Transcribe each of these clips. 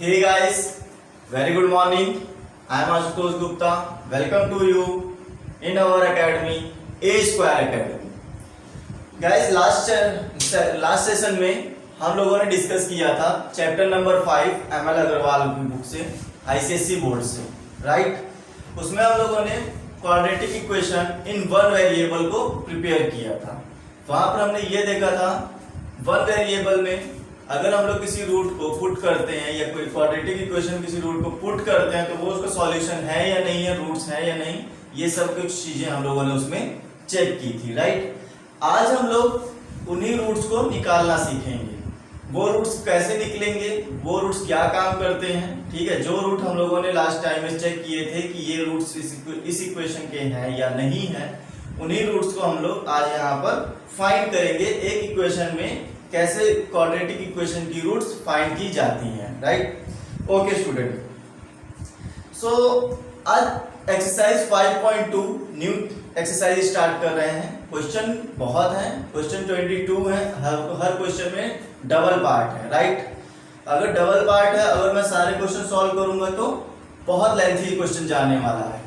Hey guys, very good morning. I am Ashutosh Gupta. Welcome to you in our academy, A Square Academy. Guys, last session में हम लोगों ने discuss किया था chapter number 5 ML Agarwal की book से, ICSE board से, right. उसमें हम लोगों ने quadratic equation in one variable को प्रिपेयर किया था। वहां पर हमने ये देखा था वन वेरिएबल में अगर हम लोग किसी रूट को पुट करते हैं या कोई क्वाड्रेटिक इक्वेशन किसी रूट को पुट करते हैं तो वो उसका सॉल्यूशन है या नहीं है, रूट्स है या नहीं, ये सब कुछ चीजें हम लोगों ने उसमें चेक की थी, राइट। आज हम लोग उन्हीं रूट्स को निकालना सीखेंगे। वो रूट्स कैसे निकलेंगे, वो रूट्स क्या काम करते हैं, ठीक है। जो रूट हम लोगों ने लास्ट टाइम में चेक किए थे कि ये रूट्स इस इक्वेशन के हैं या नहीं है, उन्हीं रूट्स को हम लोग आज यहाँ पर फाइंड करेंगे। एक इक्वेशन में कैसे क्वाड्रेटिक इक्वेशन की रूट्स फाइंड की जाती हैं, राइट। ओके स्टूडेंट, सो आज एक्सरसाइज 5.2 न्यू एक्सरसाइज स्टार्ट कर रहे हैं। क्वेश्चन बहुत हैं, क्वेश्चन 22 है, हर क्वेश्चन में डबल पार्ट है, राइट। अगर डबल पार्ट है, अगर मैं सारे क्वेश्चन सॉल्व करूंगा तो बहुत लेंथी क्वेश्चन जाने वाला है,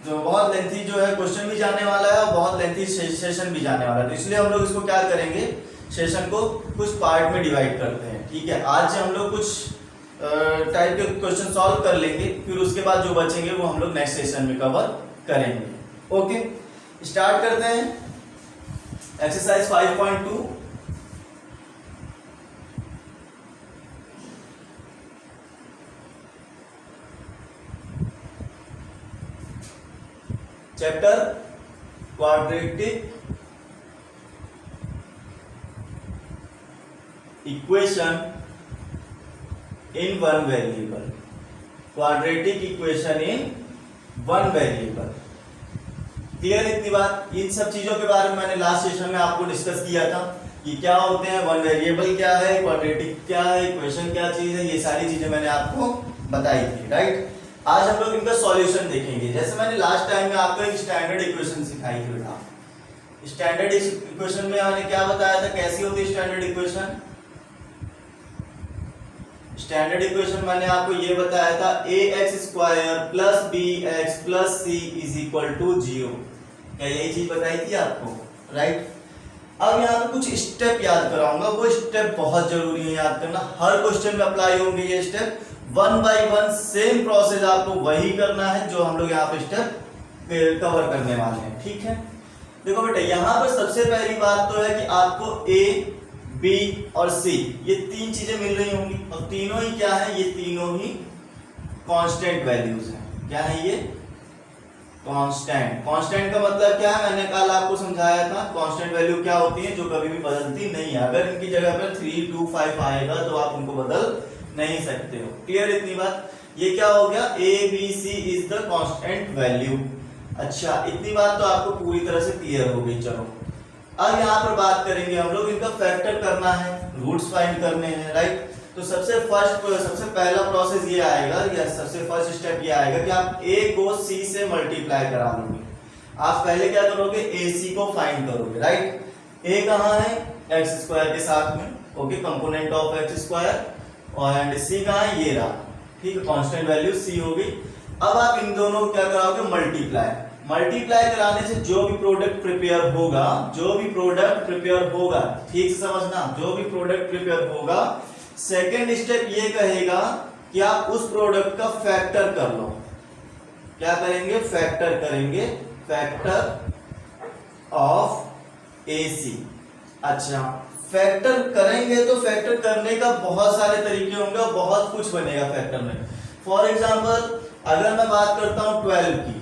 जो बहुत लेंथी जो है क्वेश्चन भी जाने वाला है और बहुत लेंथी सेशन भी जाने वाला है। तो इसलिए हम लोग इसको क्या करेंगे, सेशन को कुछ पार्ट में डिवाइड करते हैं, ठीक है। आज से हम लोग कुछ टाइप के क्वेश्चन सॉल्व कर लेंगे, फिर उसके बाद जो बचेंगे वो हम लोग नेक्स्ट सेशन में कवर करेंगे। ओके, स्टार्ट करते हैं exercise 5.2। Chapter quadratic equation in one variable, quadratic equation in one variable. Clear इतनी बात। इन सब चीजों के बारे में मैंने लास्ट सेशन में आपको डिस्कस किया था कि क्या होते हैं, वन वेरिएबल क्या है, क्वाड्रेटिक क्या है, इक्वेशन क्या चीज है, ये सारी चीजें मैंने आपको बताई थी, राइट। आज हम लोग इनका सॉल्यूशन देखेंगे। जैसे मैंने लास्ट टाइम में आपको एक स्टैंडर्ड इक्वेशन सिखाई थी बेटा। स्टैंडर्ड इक्वेशन में मैंने क्या बताया था, कैसी होती है स्टैंडर्ड इक्वेशन। स्टैंडर्ड इक्वेशन मैंने आपको ये बताया था ax² plus bx plus c is equal to 0। क्या यही चीज बताई थी आपको, राइट। अब यहाँ पे कुछ स्टेप याद कराऊंगा, वो स्टेप बहुत जरूरी है याद करना। हर क्वेश्चन में अप्लाई होंगे ये step, one by one same process आपको वही करना है जो हम लोग यहाँ पे स्टेप कवर करने वाले हैं, ठीक है। देखो बेटा, यहाँ पर सबसे पहली बात तो है कि आपको a, b और c ये तीन चीजें मिल रही होंगी, और तीनों ही क्या है, ये तीनों ही कांस्टेंट वैल्यूज हैं। क्या है ये, कांस्टेंट। कांस्टेंट का मतलब क्या है, मैंने कल आपको समझाया था। कांस्टेंट वैल्यू क्या होती है, जो कभी भी बदलती नहीं है। अगर इनकी जगह पर 3, 2, 5 आएगा तो आप उनको बदल नहीं सकते हो। क्लियर इतनी बात। ये क्या हो गया, a b c is the constant value. अच्छा, इतनी बात तो आपको पूरी तरह से क्लियर हो गई। चलो अब यहाँ पर बात करेंगे हम लोग, इनका फैक्टर करना है, रूट्स फाइंड करने हैं, राइट। तो सबसे पहला प्रोसेस ये आएगा, या सबसे फर्स्ट स्टेप ये आएगा कि आप a को c से मल्टीप्लाई करा लोगे। आप पहले क्या करोगे, ac को फाइंड करोगे, राइट। a कहाँ है, x² के साथ में, okay, component of x², and c कहाँ है, ये रहा, ठीक है, कांस्टेंट वैल्यू c हो गई। अब आप इन दोनों को क्या कराओगे, मल्टीप्लाई कराने से जो भी प्रोडक्ट प्रिपेयर होगा, ठीक से समझना, जो भी प्रोडक्ट प्रिपेयर होगा, सेकेंड स्टेप ये कहेगा कि आप उस प्रोडक्ट का फैक्टर कर लो। क्या करेंगे, फैक्टर करेंगे, फैक्टर ऑफ AC। अच्छा, फैक्टर करेंगे तो फैक्टर करने का बहुत सारे तरीके होंगे और बहुत कुछ बनेगा फैक्टर में। फॉर एग्जाम्पल, अगर मैं बात करता हूं 12 की,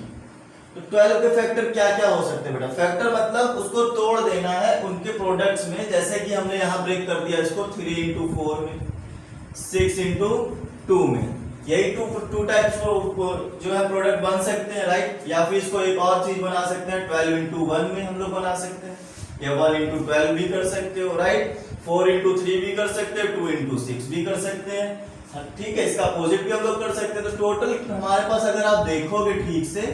तो 12 के फैक्टर क्या क्या हो सकते हैं बेटा। फैक्टर मतलब उसको तोड़ देना है उनके प्रोडक्ट्स में, जैसे कि हमने यहाँ ब्रेक कर दिया इसको 3 into 4 में, 6 into 2 में। यही टू टाइप्स जो है प्रोडक्ट बन सकते हैं, राइट। या फिर इसको एक और चीज बना सकते हैं, 12 into 1 में हम लोग बना सकते हैं, या 1 into 12 भी कर सकते हो, राइट। 4 into 3 भी कर सकते हो, 2 into 6 भी कर सकते हैं, ठीक है। इसका अपोजिट भी हम लोग कर सकते हैं। तो टोटल हमारे पास अगर आप देखोगे ठीक से,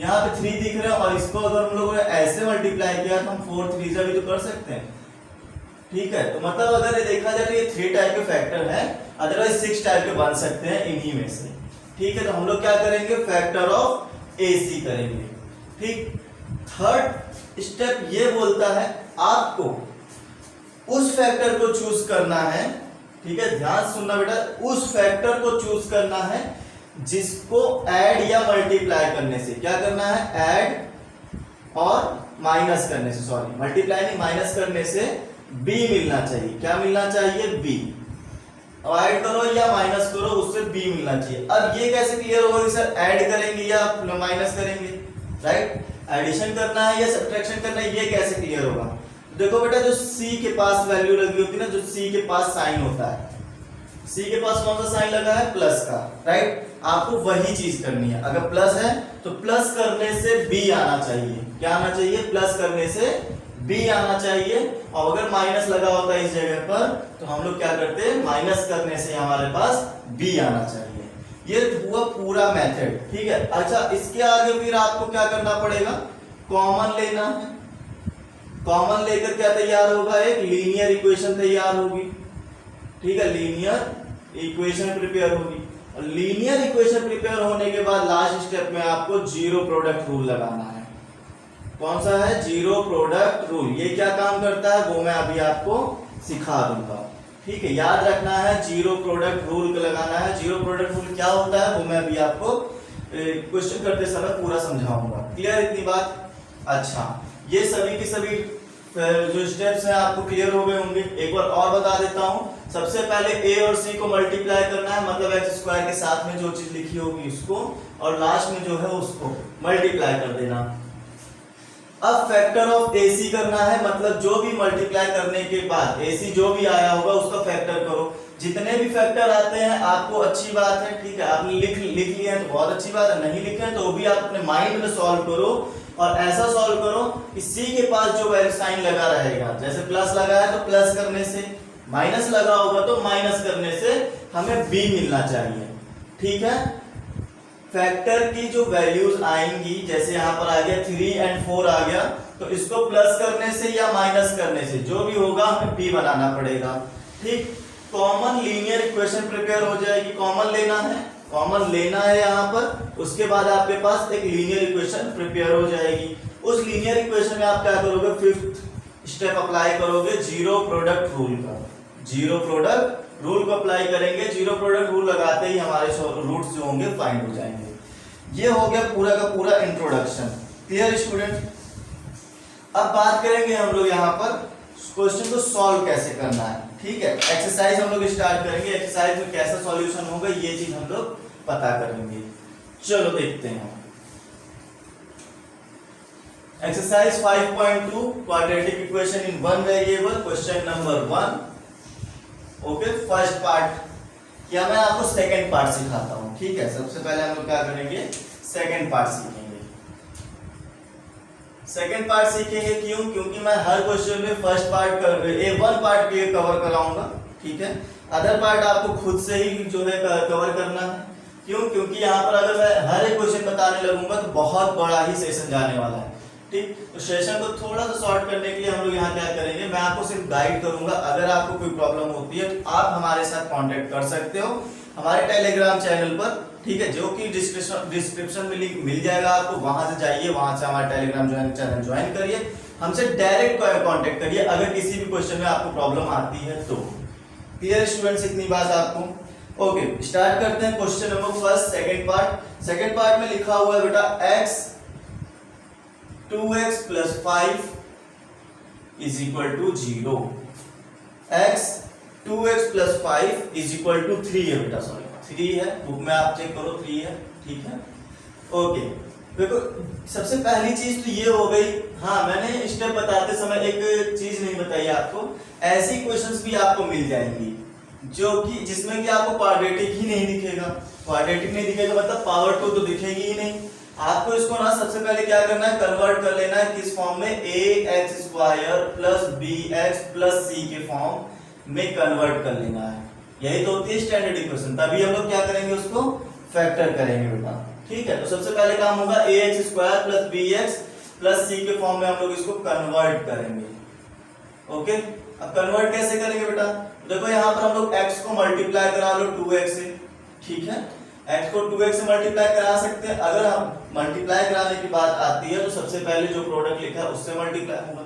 यहाँ पे 3 दिख रहा है, और इसको अगर हम लोगों ने ऐसे मल्टीप्लाई किया तो हम 4 3 भी तो कर सकते हैं, ठीक है, तो मतलब अगर ये देखा जाए तो ये 3 टाइप के फैक्टर हैं, अदरवाइज 6 टाइप के बन सकते हैं इन्हीं में से। ठीक है, तो हम लोग क्या करेंगे, फैक्टर ऑफ AC करेंगे। ठीक, थर्ड स्टेप ये बोलता है आपको उस फैक्टर को चूज करना है। ठीक है, ध्यान सुनना बेटा, उस फैक्टर को चूज करना है जिसको ऐड या मल्टीप्लाई करने से, क्या करना है, ऐड और माइनस करने से, सॉरी मल्टीप्लाई नहीं, माइनस करने से B मिलना चाहिए। क्या मिलना चाहिए, B। अब ऐड करो या माइनस करो, उससे B मिलना चाहिए। अब ये कैसे क्लियर होगा कि सर ऐड करेंगे या माइनस करेंगे, राइट, एडिशन करना है या सब्ट्रैक्शन करना है, ये कैसे क्लियर होगा। देखो बेटा, जो C के पास वैल्यू लगी होती है ना, जो C के पास साइन होता है, C के पास कौन सा साइन लगा है, प्लस का, राइट, आपको वही चीज करनी है। अगर प्लस है तो प्लस करने से B आना चाहिए। क्या आना चाहिए, प्लस करने से B आना चाहिए। और अगर माइनस लगा होता है इस जगह पर तो हम लोग क्या करते हैं, माइनस करने से हमारे पास B आना चाहिए। ये हुआ पूरा मेथड। ठीक है, अच्छा इसके आगे फिर आपको क्या करना पड़ेगा, कॉमन लेना है। कॉमन लेकर क्या तैयार होगा, एक लीनियर इक्वेशन तैयार होगी। ठीक है, लीनियर इक्वेशन प्रिपेयर होगी। और लीनियर इक्वेशन प्रिपेयर होने के बाद लास्ट स्टेप में आपको जीरो प्रोडक्ट रूल लगाना है। कौन सा है, जीरो प्रोडक्ट रूल। ये क्या काम करता है वो मैं अभी आपको सिखा दूंगा। ठीक है, याद रखना है, जीरो प्रोडक्ट रूल लगाना है। जीरो प्रोडक्ट रूल क्या होता है वो मैं अभी आपको क्वेश्चन करते समय पूरा समझाऊंगा। क्लियर इतनी बात। अच्छा, ये सभी के सभी जो स्टेप्स हैं आपको क्लियर हो गए होंगे। एक बार और बता देता हूं। सबसे पहले A और C को मल्टीप्लाई करना है, मतलब x स्क्वायर के साथ में जो चीज लिखी होगी उसको, और लास्ट में जो है उसको मल्टीप्लाई कर देना। अब फैक्टर ऑफ AC करना है, मतलब जो भी मल्टीप्लाई करने के बाद AC जो भी आया होगा उसका फैक्टर करो। जितने भी फैक्टर आते हैं आपको अच्छी बात है, ठीक है, आपने लिख लिए हैं तो बहुत अच्छी बात है, नहीं लिखे हैं तो भी आप अपने माइंड में सॉल्व करो। और ऐसा सॉल्व करो कि C के पास जो वैल्यू साइन लगा रहेगा, जैसे प्लस लगा है तो प्लस करने से, माइनस लगा होगा तो माइनस करने से हमें B मिलना चाहिए। ठीक है, फैक्टर की जो वैल्यूज आएंगी, जैसे यहाँ पर आ गया 3 और 4 आ गया, तो इसको प्लस करने से या माइनस करने से जो भी होगा हमें B बनाना पड़ेगा। ठीक, कॉमन लीनियर इक्वेशन प्रिपेयर हो जाएगी। कॉमन लेना है, कॉमन लेना है यहाँ पर, उसके बाद आपके पास एक लीनियर इक्वेशन प्रिपेयर हो जाएगी। उस लीनियर इक्वेशन में आप क्या करोगे, फिफ्थ स्टेप अप्लाई करोगे जीरो प्रोडक्ट रूल का। जीरो प्रोडक्ट रूल को अप्लाई करेंगे। जीरो प्रोडक्ट रूल लगाते ही हमारे रूट्स जो होंगे फाइंड हो जाएंगे। ये हो गया पूरा का पूरा इंट्रोडक्शन। Clear student. अब बात करेंगे हम लोग यहाँ पर क्वेश्चन को सॉल्व कैसे करना है। ठीक है, एक्सरसाइज हम लोग स्टार्ट करेंगे। एक्सरसाइज में कैसा सॉल्यूशन होगा ये चीज हम लोग पता करेंगे। चलो देखते हैं। Exercise 5.2 quadratic equation in one variable, question number 1। Okay, first part या मैं आपको सेकंड पार्ट सिखाता हूं। ठीक है, सबसे पहले हम लोग क्या करेंगे, सेकंड पार्ट सीखेंगे। सेकंड पार्ट सीखेंगे क्यों, क्योंकि मैं हर क्वेश्चन में फर्स्ट पार्ट वन पार्ट के कवर कराऊंगा। ठीक है, अदर पार्ट आपको खुद से ही जो है कवर करना है। क्यों, क्योंकि यहाँ पर अगर मैं हर एक क्वेश्चन बताने लगूंगा तो बहुत बड़ा ही सेशन जाने वाला है। ठीक, तो सेशन को थोड़ा सा शॉर्ट करने के लिए हम लोग यहाँ क्या करेंगे, मैं आपको सिर्फ गाइड करूंगा। अगर आपको कोई प्रॉब्लम होती है तो आप हमारे साथ कांटेक्ट कर सकते हो हमारे टेलीग्राम चैनल पर। ठीक है, जो कि डिस्क्रिप्शन में लिंक मिल जाएगा आपको, वहां से जाइए, वहां से हमारा टेलीग्राम चैनल ज्वाइन करिए, हमसे डायरेक्ट कांटेक्ट करिए अगर किसी भी क्वेश्चन में आपको प्रॉब्लम आती है तो। क्लियर स्टूडेंट्स, इतनी बात आपको। ओके, स्टार्ट करते हैं question number first, second part. Second part में लिखा हुआ है बेटा x 2x plus 5 is equal to 0। x 2x plus 5 is equal to 3 है बेटा, सॉरी 3 है, बुक में आप चेक करो 3 है। ठीक है, ओके। देखो सबसे पहली चीज तो ये हो गई। हाँ, मैंने स्टेप बताते समय एक चीज नहीं बताई आपको, ऐसी क्वेश्चंस भी आपको मिल जाएंगी जो कि जिसमें कि आपको क्वाड्रेटिक ही नहीं दिखेगा। क्वाड्रेटिक नहीं दिखेगा मतलब पावर 2 तो दिखेगी ही नहीं। आपको इसको ना सबसे पहले क्या करना है, कन्वर्ट कर लेना है किस फॉर्म में, ax square plus bx plus c के फॉर्म में कन्वर्ट कर लेना है। यही तो होती है स्टैंडर्ड इक्वेशन। तभी हम लोग क्या करेंगे, उसको फैक्टर करेंगे बेटा। ठीक है, तो सबसे पहले काम होगा ax square plus bx plus c के फॉर्म में हम लोग इसको कन्वर्ट करेंगे। ओके, अब कन्वर्ट कैसे करेंगे बेटा? देखो यहाँ पर हम लोग x को मल्टीप्लाई करा लो 2x से, ठीक है, x को 2x से मल्टीप्लाई करा सकते हैं। अगर हम मल्टीप्लाई कराने की बात आती है तो सबसे पहले जो प्रोडक्ट लिखा है उससे मल्टीप्लाई होगा,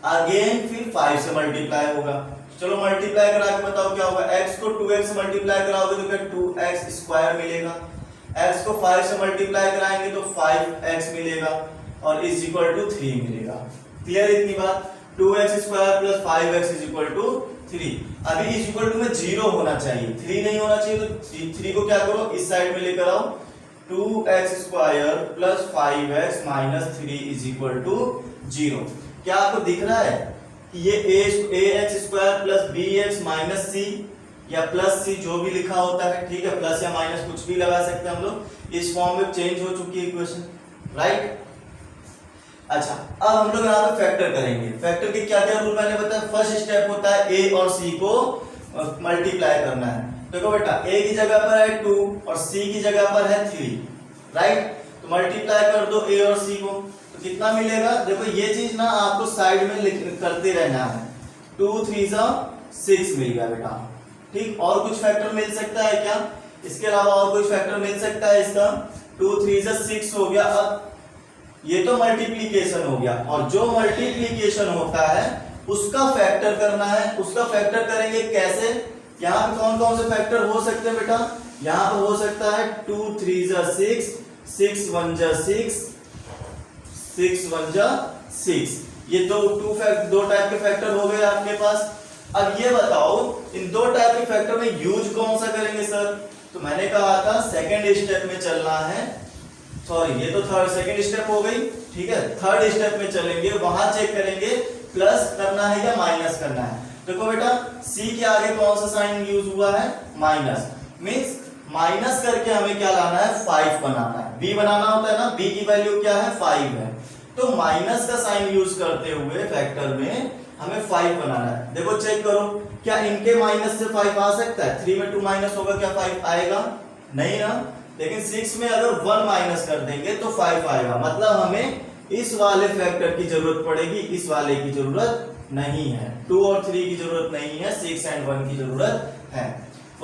अगेन फिर 5 से मल्टीप्लाई होगा। चलो मल्टीप्लाई करा के बताओ क्या होगा? x को 2x से मल्टीप्लाई कराओगे तो क्या 2x स्क्वायर मिलेगा, x को 5 से मल्टीप्लाई कराएंगे तो 5x मिलेगा और इज इक्वल टू 3 मिलेगा। क्लियर इतनी बात? 2x square plus 5x is equal to 3। अभी इज इक्वल टू में 0 होना चाहिए, 3 नहीं होना चाहिए, तो 3 को क्या करो इस साइड में लेकर आओ, 2x square plus 5x minus 3 is equal to 0। क्या आपको दिख रहा है कि ये ax square plus bx minus c या प्लस c जो भी लिखा होता है, ठीक है, प्लस या माइनस कुछ भी लगा सकते हैं हम लोग, इस फॉर्म में चेंज हो चुकी है इक्वेशन, राइट। अच्छा, अब हम लोग यहाँ पे फैक्टर करेंगे। फैक्टर के क्या क्या रूल मैंने बताया? फर्स्ट स्टेप होता है a और c को मल्टीप्लाई करना है। देखो बेटा, a की जगह पर है 2 और c की जगह पर है 3, राइट, तो मल्टीप्लाई कर दो a और c को, तो कितना मिलेगा? देखो ये चीज ना आपको साइड में करते रहना है, 2 3 6 मिल गया बेटा, ठीक। और कुछ फैक्टर मिल सकता है क्या? इसके अलावा और कोई फैक्टर मिल सकता है इसका? 2 3 6 हो गया। अब ये तो मल्टीप्लीकेशन हो गया, और जो मल्टीप्लीकेशन होता है उसका फैक्टर करना है। उसका फैक्टर करेंगे कैसे? यहाँ पे कौन कौन से फैक्टर हो सकते हैं बेटा? यहाँ पर हो सकता है 2 3 6, 6 1 6, 6 1 6, ये दो टाइप के फैक्टर हो गए आपके पास। अब ये बताओ इन दो टाइप के फैक्टर में यूज कौन सा करेंगे सर? तो मैंने कहा था सेकंड स्टेप में चलना है, सॉरी ये तो सेकंड स्टेप हो गई, ठीक है, थर्ड स्टेप में चलेंगे, वहां चेक करेंगे प्लस करना है या माइनस करना है। देखो बेटा, c के आगे कौन सा साइन यूज हुआ है? माइनस, मींस माइनस करके हमें क्या लाना है? 5 बनाना है। b बनाना होता है ना, b की वैल्यू क्या है? 5 है, तो माइनस का साइन यूज करते हुए फैक्टर में हमें 5 बनाना है। देखो चेक करो, क्या इनके माइनस से 5 आ सकता है? 3 में 2 माइनस होगा, क्या 5 आएगा? नहीं ना। लेकिन 6 में अगर 1 माइनस कर देंगे तो 5 आएगा, मतलब हमें इस वाले फैक्टर की जरूरत पड़ेगी, इस वाले की जरूरत नहीं है। 2 और 3 की जरूरत नहीं है, 6 एंड 1 की जरूरत है।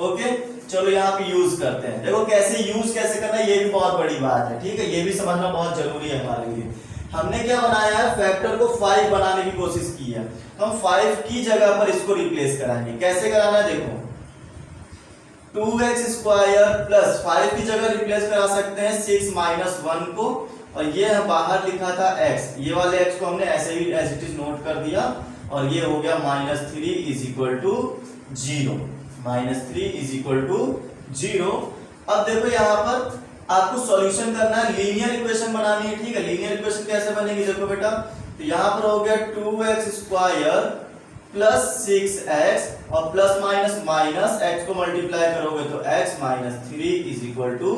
ओके, चलो यहाँ पे यूज करते हैं। देखो कैसे यूज कैसे करना है, ये भी बहुत बड़ी बात है, ठीक है, ये भी समझना बहुत जरूरी है हमारे लिए। हमने क्या बनाया है? फैक्टर को 5 बनाने की कोशिश की है, हम 5 की जगह पर इसको रिप्लेस कराएंगे। कैसे कराना है? देखो 2x स्क्वायर प्लस 5 की जगह रिप्लेस करा सकते हैं 6 माइनस 1 को, और ये बाहर लिखा था x, ये वाले x को हमने ऐसे ही एज इट इज नोट कर दिया, और ये हो गया -3 is equal to 0, -3 is equal to 0। अब देखो यहाँ पर आपको सॉल्यूशन करना है, लीनियर इक्वेशन बनानी है, ठीक है। लीनियर इक्वेशन कैसे बनेगी? देखो बेटा, तो यहाँ पर हो गया 2x स्क्वायर प्लस 6x और प्लस माइनस माइनस x को मल्टीप्लाई करोगे तो x minus 3 is equal to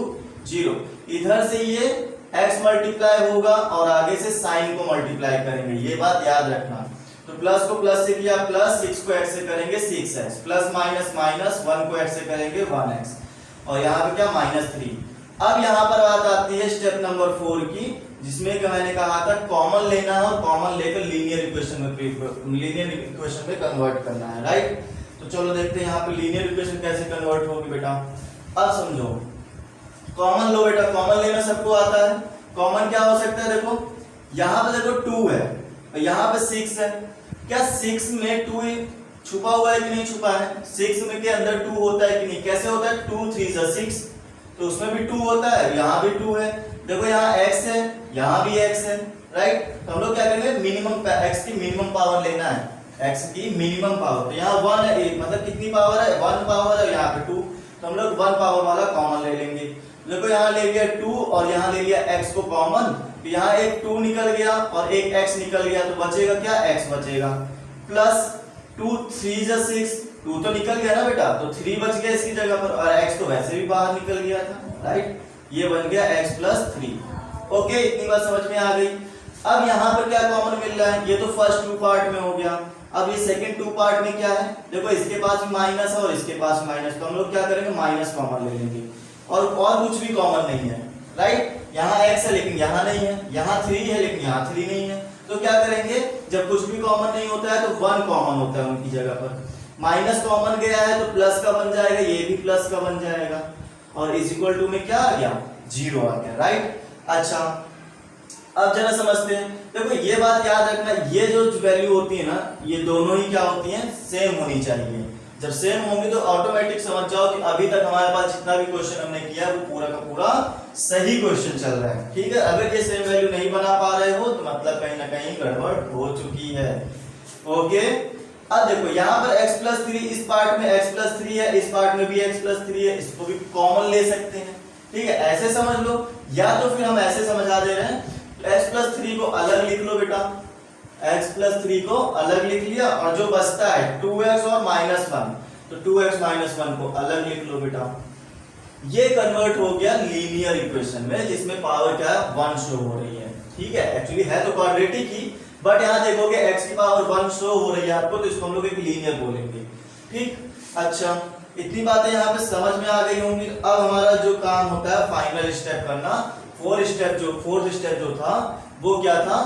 0। इधर से ये x मल्टीप्लाई होगा और आगे से साइन को मल्टीप्लाई करेंगे, ये बात याद रखना। तो प्लस को प्लस से किया प्लस, 6 को x से करेंगे 6x, प्लस माइनस माइनस 1 को x से करेंगे 1x, और यहाँ पे क्या? -3। अब यहाँ पर बात आती है स्टेप नंबर 4 की, जिसमें कि मैंने कहा था कॉमन लेना है और कॉमन लेकर लीनियर इक्वेशन में कन्वर्ट करना है, राइट। तो चलो देखते हैं यहाँ पे लीनियर इक्वेशन कैसे कन्वर्ट होगी बेटा। अब समझो, कॉमन लो बेटा, कॉमन लेना सबको आता है। कॉमन क्या हो सकता है? देखो यहाँ पे देखो 2 है और यहाँ पे 6 है, क्या 6 में 2 छुपा हुआ है कि नहीं छुपा है? 6 में के अंदर 2 होता है कि नहीं? कैसे होता है? 2 3 6, तो उसमें भी 2 होता है, यहाँ भी 2 है। देखो यहाँ x है, यहाँ भी x है, राइट। तो हम लोग क्या करेंगे? मिनिमम x की मिनिमम पावर लेना है, x की मिनिमम पावर। तो यहाँ 1 है, मतलब कितनी पावर है? 1 पावर है, यहाँ पे 2, तो हम लोग 1 पावर वाला कॉमन ले लेंगे। देखो यहाँ ले लिया 2 और यहाँ ले लिया x को कॉमन, तो यहाँ एक 2 निकल गया और एक x निकल गया, तो बचेगा क्या? x बचेगा, प्लस 2 3 6, 2 तो निकल गया ना बेटा, तो 3 बच गया इसकी जगह पर, और x तो वैसे भी बाहर निकल गया था, राइट। ये बन गया x प्लस 3। ओके, इतनी बात समझ में आ गई। अब यहाँ पर क्या कॉमन मिल रहा है? ये तो फर्स्ट 2 पार्ट में हो गया। अब ये सेकंड 2 पार्ट में क्या है? देखो इसके पास माइनस है और इसके पास माइनस, तो हम लोग क्या करेंगे? माइनस कॉमन ले लेंगे, और कुछ भी कॉमन नहीं है, राइट। यहाँ x है लेकिन यहाँ नहीं है, यहाँ 3 है लेकिन यहाँ 3 नहीं है, तो क्या करेंगे, जब कुछ भी कॉमन नहीं होता है तो 1 कॉमन होता है उनकी जगह पर, माइनस कॉमन गया है तो प्लस का बन जाएगा, ये भी प्लस का बन जाएगा, और इज इक्वल टू में क्या आ गया, 0 आ गया, राइट। अच्छा अब जरा समझते हैं, देखो ये बात याद रखना, ये जो वैल्यू होती है ना, ये दोनों ही क्या होती हैं, सेम होनी चाहिए। जब सेम होंगी तो ऑटोमेटिक समझ जाओ कि अभी तक हमारे पास जितना भी क्वेश्चन हमने किया वो पूरा का पूरा सही क्वेश्चन चल रहा है, ठीक है। अगर ये सेम वैल्यू नहीं बना पा रहे हो तो मतलब कहीं ना कहीं गड़बड़ हो चुकी है, ओके। अब देखो यहाँ पर x+3, इस पार्ट में x+3 है, इस पार्ट में भी x+3 है, इसको भी कॉमन ले सकते हैं, ठीक है, ऐसे समझ लो, या तो फिर हम ऐसे समझा दे रहे हैं, x+3 को अलग लिख लो बेटा, x+3 को अलग लिख लिया, और जो बचता है 2x और -1, तो 2x -1 को अलग लिख लो बेटा। ये कन्वर्ट हो गया लीनियर इक्वेशन में, जिसमें पावर क्या है, 1 शो हो रही है, ठीक है। एक्चुअली है तो क्वाड्रेटिक ही, बट यहाँ देखोगे x की पावर 1 शो हो रही है आपको, तो इसको हम लोग एक लीनियर बोलेंगे, ठीक। अच्छा इतनी बातें यहाँ पे समझ में आ गई होंगी। अब हमारा जो काम होता है फाइनल स्टेप करना, फोर्थ स्टेप जो था वो क्या था,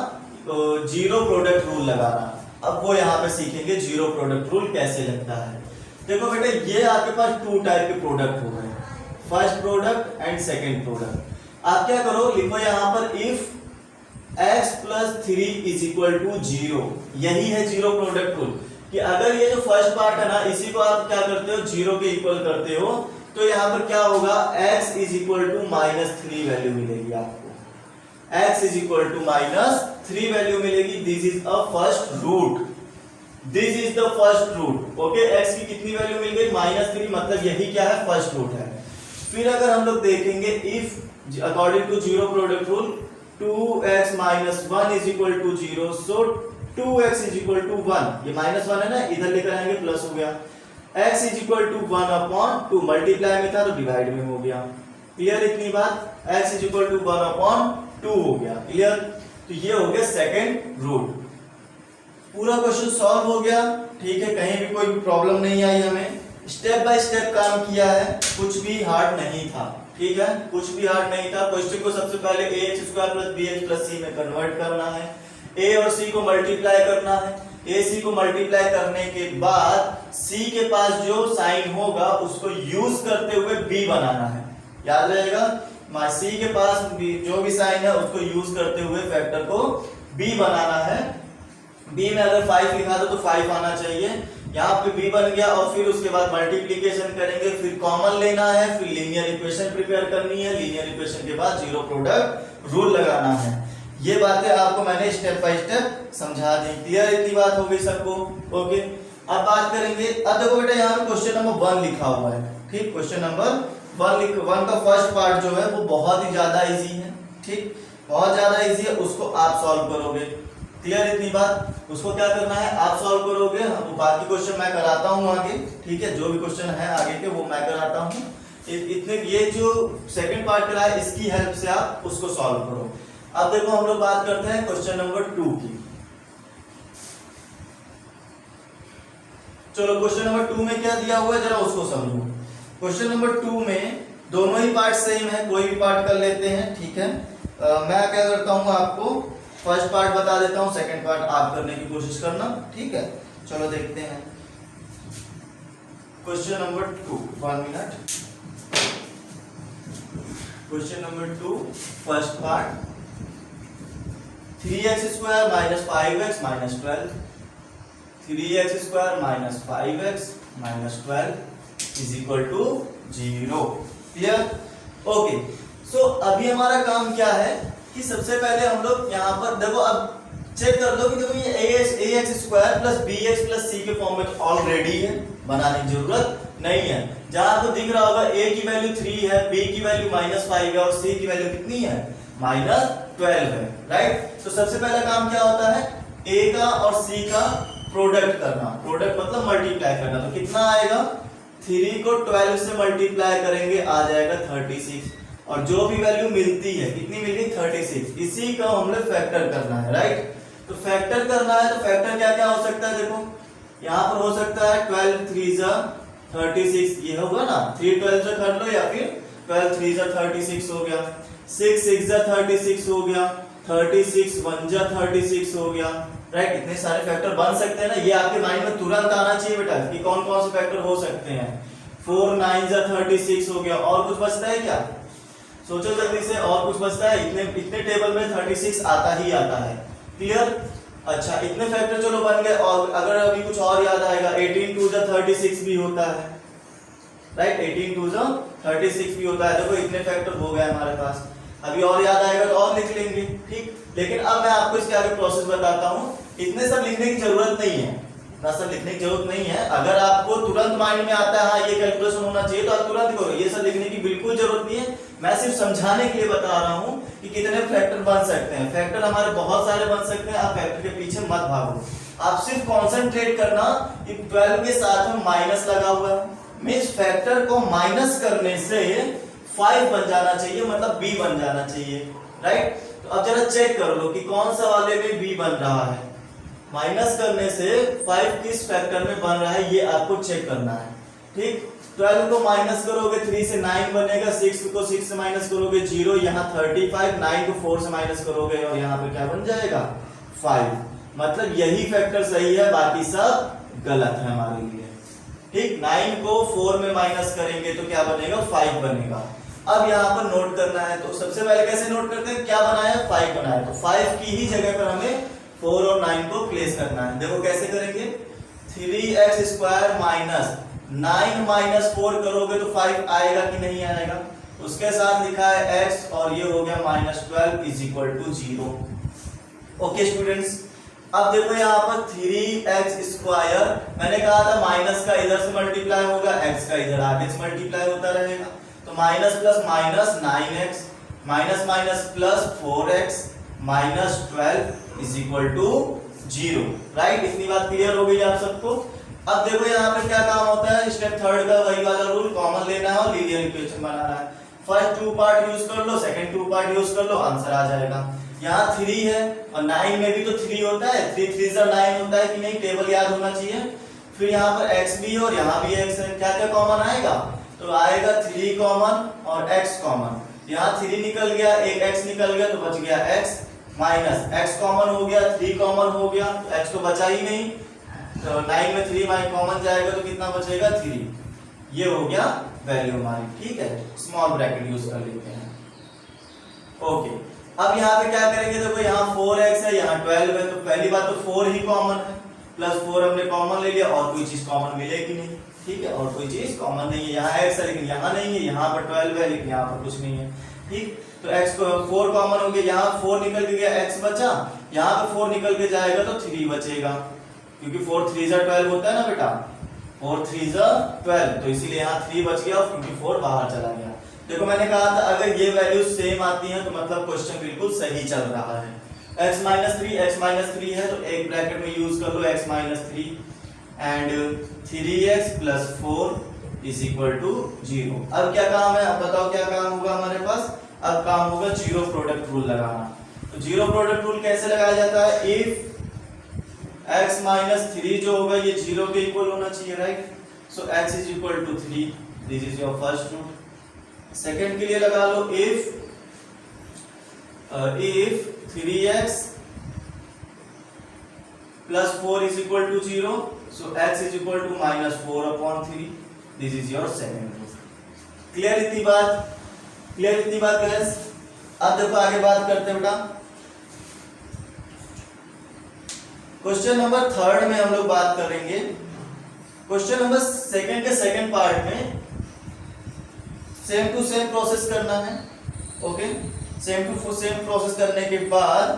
जीरो प्रोडक्ट रूल लगाना। अब वो यहाँ पे सीखेंगे जीरो प्रोडक्ट रूल कैसे लगता है। देखो बेटे ये आपके पास 2 टाइप के प्रोडक्ट हो गए, first product and second product. आप क्या करो, लिखो यहाँ पर if x+3 is equal to 0, यही है जीरो प्रोडक्ट रूल, कि अगर ये जो फर्स्ट पार्ट है ना, इसी को आप क्या करते हो, 0 के इक्वल करते हो, तो यहाँ पर क्या होगा, x is equal to -3 value मिलेगी आपको, x is equal to -3 value मिलेगी। This is a first root, this is the first root, okay. x की कितनी वैल्यू मिल गई, -3, मतलब यही क्या है, फर्स्ट रूट है। फिर अगर हम लोग देखेंगे if according to zero product rule 2x - 1 is equal to 0, so 2x is equal to 1, ये -1 है ना, इधर लेकर आएंगे प्लस हो गया, x is equal to 1/2, multiply में था तो डिवाइड में हो गया, क्लियर इतनी बात, x इज इक्वल टू 1/2 हो गया, क्लियर। तो ये हो गया सेकंड रूट, पूरा क्वेश्चन सॉल्व हो गया, ठीक है, कहीं भी कोई प्रॉब्लम नहीं आई हमें, स्टेप बाय स्टेप काम किया है, कुछ भी हार्ड नहीं था, ठीक है, कुछ भी हार्ड नहीं था। क्वेश्चन को सबसे पहले ax² + bx + c में कन्वर्ट करना है, a और c को मल्टीप्लाई करना है, ac को मल्टीप्लाई करने के बाद c के पास जो साइन होगा उसको यूज करते हुए b बनाना है, याद रहेगा, c के पास जो भी साइन है उसको यूज करते हुए फैक्टर को b बनाना है। b में अगर 5 लिखा था तो 5 आना चाहिए, यहाँ पे b बन गया, और फिर उसके बाद मल्टीप्लिकेशन करेंगे, फिर कॉमन लेना है, फिर लीनियर इक्वेशन प्रिपेयर करनी है, लीनियर इक्वेशन के बाद जीरो प्रोडक्ट रूल लगाना है। ये बातें आपको मैंने स्टेप बाय स्टेप समझा दी, क्लियर इतनी बात हो गई सबको, ओके। अब बात करेंगे, अब देखो बेटा यहाँ पे क्वेश्चन नंबर 1 लिखा हुआ है, ठीक, क्वेश्चन नंबर 1 का फर्स्ट पार्ट जो है वो बहुत ही ज्यादा इजी है, ठीक, बहुत ज्यादा इजी है, उसको आप सॉल्व करोगे, क्लियर इतनी बात, उसको क्या करना है, आप सॉल्व करोगे, तो बाकी क्वेश्चन मैं कराता हूँ आगे, ठीक है, जो भी क्वेश्चन है आगे के वो मैं कराता हूँ, इतने ये जो सेकंड पार्ट करा है इसकी हेल्प से आप उसको सॉल्व करो। अब देखो हम लोग बात करते हैं क्वेश्चन नंबर 2 की। चलो क्वेश्चन नंबर 2 में क्या दिया हुआ है जरा उसको समझो। क्वेश्चन नंबर 2 में दोनों ही पार्ट सेम है, कोई भी पार्ट कर लेते हैं, ठीक है। मैं क्या करता हूँ, आपको फर्स्ट पार्ट बता देता हूँ, सेकंड पार्ट आप करने की कोशिश करना, ठीक है। चलो देखते हैं question number 2, 1 minute. Question number 2 first part, 3x² - 5x - 12, 3x² - 5x - 12 is equal to 0, clear, okay. So अभी हमारा काम क्या है कि सबसे पहले हम लोग यहाँ पर देखो, अब चेक कर लो कि देखो ये ax² + bx + c के फॉर्म में ऑलरेडी है, बनाने की जरूरत नहीं है। जहां आपको दिख रहा होगा a की वैल्यू 3 है, b की वैल्यू -5 है और c की वैल्यू कितनी है, -12 है, राइट। तो सबसे पहला काम क्या होता है, a का और c का प्रोडक्ट करना, प्रोडक्ट मतलब मल्टीप्लाई करना, तो कितना आएगा, 3 को 12 से मल्टीप्लाई करेंगे आ जाएगा 36, और जो भी वैल्यू मिलती है, कितनी मिल गई 36, इसी का हम लोग फैक्टर करना है, राइट। तो फैक्टर करना है तो फैक्टर क्या क्या हो सकता है, देखो यहाँ पर हो सकता है 12 3 36, ये होगा ना, 3 12 से कर लो, या फिर 12 3 36 हो गया, 6 6 36 हो गया, 36 1 जा 36 हो गया, राइट। इतने सारे फैक्टर बन सकते हैं ना, ये आपके माइंड में तुरंत आना चाहिए बेटा कि कौन कौन से फैक्टर हो सकते हैं। 4 9 जा 36 हो गया, और कुछ बचता है क्या? सोचो जल्दी से, और कुछ बचता है? इतने इतने टेबल में 36 आता ही आता है, क्लियर। अच्छा, इतने फैक्टर चलो बन गए, और अगर अभी कुछ और याद आएगा, 18 2 जा 36 भी होता है, राइट। 18 2 जा 36 भी होता है। देखो इतने फैक्टर हो गए हमारे पास, अभी और याद आएगा तो और लिख लेंगे, ठीक। लेकिन अब मैं आपको इसके आगे प्रोसेस बताता हूँ। इतने सब लिखने की जरूरत नहीं है, ना सब लिखने की जरूरत नहीं है। अगर आपको तुरंत माइंड में आता है हाँ ये कैलकुलेशन होना चाहिए तो आप तुरंत करो, ये सब लिखने की बिल्कुल जरूरत नहीं है। मैं सिर्फ समझाने के लिए बता रहा हूँ कि कितने फैक्टर बन सकते हैं। फैक्टर हमारे बहुत सारे बन सकते हैं, आप फैक्टर के पीछे मत भागो, आप सिर्फ कॉन्सेंट्रेट करना कि 12 के साथ में माइनस लगा हुआ है, मींस फैक्टर को माइनस करने से 5 बन जाना चाहिए, मतलब b बन जाना चाहिए, राइट। तो अब जरा चेक कर लो कि कौन सा वाले में b बन रहा है। माइनस करने से 5 किस फैक्टर में बन रहा है ये आपको चेक करना है, ठीक। 12 को माइनस करोगे 3 से 9 बनेगा, 6 को 6 से माइनस करोगे 0, यहाँ 35, 9 को 4 से माइनस करोगे और यहाँ पे क्या बन जाएगा 5। मतलब यही फैक्टर सही है, बाकी सब गलत है हमारे लिए, ठीक। 9 को 4 में माइनस करेंगे तो क्या बनेगा 5 बनेगा। अब यहाँ पर नोट करना है, तो सबसे पहले कैसे नोट करते हैं, क्या बनाया 5 बनाया, तो 5 की ही जगह पर हमें 4 और 9 को प्लेस करना है। देखो कैसे करेंगे, 3x स्क्वायर माइनस 9 माइनस 4 करोगे तो 5 आएगा कि नहीं आएगा। उसके साथ लिखा है x और ये हो गया -12 is equal to 0। Okay students, अब देखो यहाँ पर 3x स्क्वायर, मैंने कहा था माइनस का इधर से मल्टीप्लाई होगा, x का इधर आगे से मल्टीप्लाई होता रहेगा, तो minus plus minus 9x minus minus plus 4x minus 12 is equal to 0, right. इतनी बात क्लियर हो गई आप सबको। अब देखो यहाँ पे क्या काम होता है, स्टेप थर्ड का वही वाला रूल, कॉमन लेना है और लीनियर इक्वेशन बनाना है। फर्स्ट 2 पार्ट यूज कर लो, सेकंड 2 पार्ट यूज कर लो, आंसर आ जाएगा। यहाँ 3 है और 9 में भी तो 3 होता है, 3 3 से 9 होता है कि नहीं, टेबल याद होना चाहिए। फिर यहाँ पर x भी है और यहाँ भी x है, क्या क्या कॉमन आएगा, तो आएगा 3 कॉमन और x कॉमन। यहाँ 3 निकल गया, एक x निकल गया तो बच गया x, माइनस x कॉमन हो गया, 3 कॉमन हो गया तो x तो बचा ही नहीं, तो 9 में 3 माइनस कॉमन जाएगा तो कितना बचेगा 3। ये हो गया वैल्यू हमारी, ठीक है। स्मॉल ब्रैकेट यूज कर लेते हैं, ओके। अब यहाँ पे क्या करेंगे, देखो यहाँ 4x है, यहाँ 12 है, तो पहली बात तो 4 ही कॉमन है, प्लस 4 हमने कॉमन ले लिया, और कोई चीज कॉमन मिलेगी नहीं, ठीक है, और कोई चीज कॉमन नहीं है। यहाँ x है लेकिन यहाँ नहीं है, यहाँ पर 12 है लेकिन यहाँ पर कुछ नहीं है, ठीक। तो x को 4 कॉमन हो गया, यहाँ 4 निकल के गया, x बचा, यहाँ पे 4 निकल के जाएगा तो 3 बचेगा, क्योंकि 4 3 जा 12 होता है ना बेटा, 4 3 जा 12, तो इसीलिए यहाँ 3 बच गया, क्योंकि 4 बाहर चला गया। देखो मैंने कहा था अगर ये वैल्यू सेम आती है तो मतलब क्वेश्चन बिल्कुल सही चल रहा है। x - 3 है तो एक ब्रैकेट में यूज कर लो x - 3 and 3x + 4 is equal to 0। अब क्या काम है, अब बताओ क्या काम होगा हमारे पास, अब काम होगा जीरो प्रोडक्ट रूल लगाना। तो जीरो प्रोडक्ट रूल कैसे लगाया जाता है, इफ x - 3 जो होगा ये 0 के इक्वल होना चाहिए, right. So x is equal to 3, this is your first rule. Second के लिए लगा लो, if 3x + 4 is equal to 0, so x is equal to -4/3, this is your second rule. Clear इतनी बात, क्लियर इतनी बात गाइस। अब देखो आगे बात करते हैं बेटा, क्वेश्चन नंबर 3 में हम लोग बात करेंगे। क्वेश्चन नंबर 2 के सेकंड पार्ट में सेम टू सेम प्रोसेस करना है, okay. Same to same process करने के बाद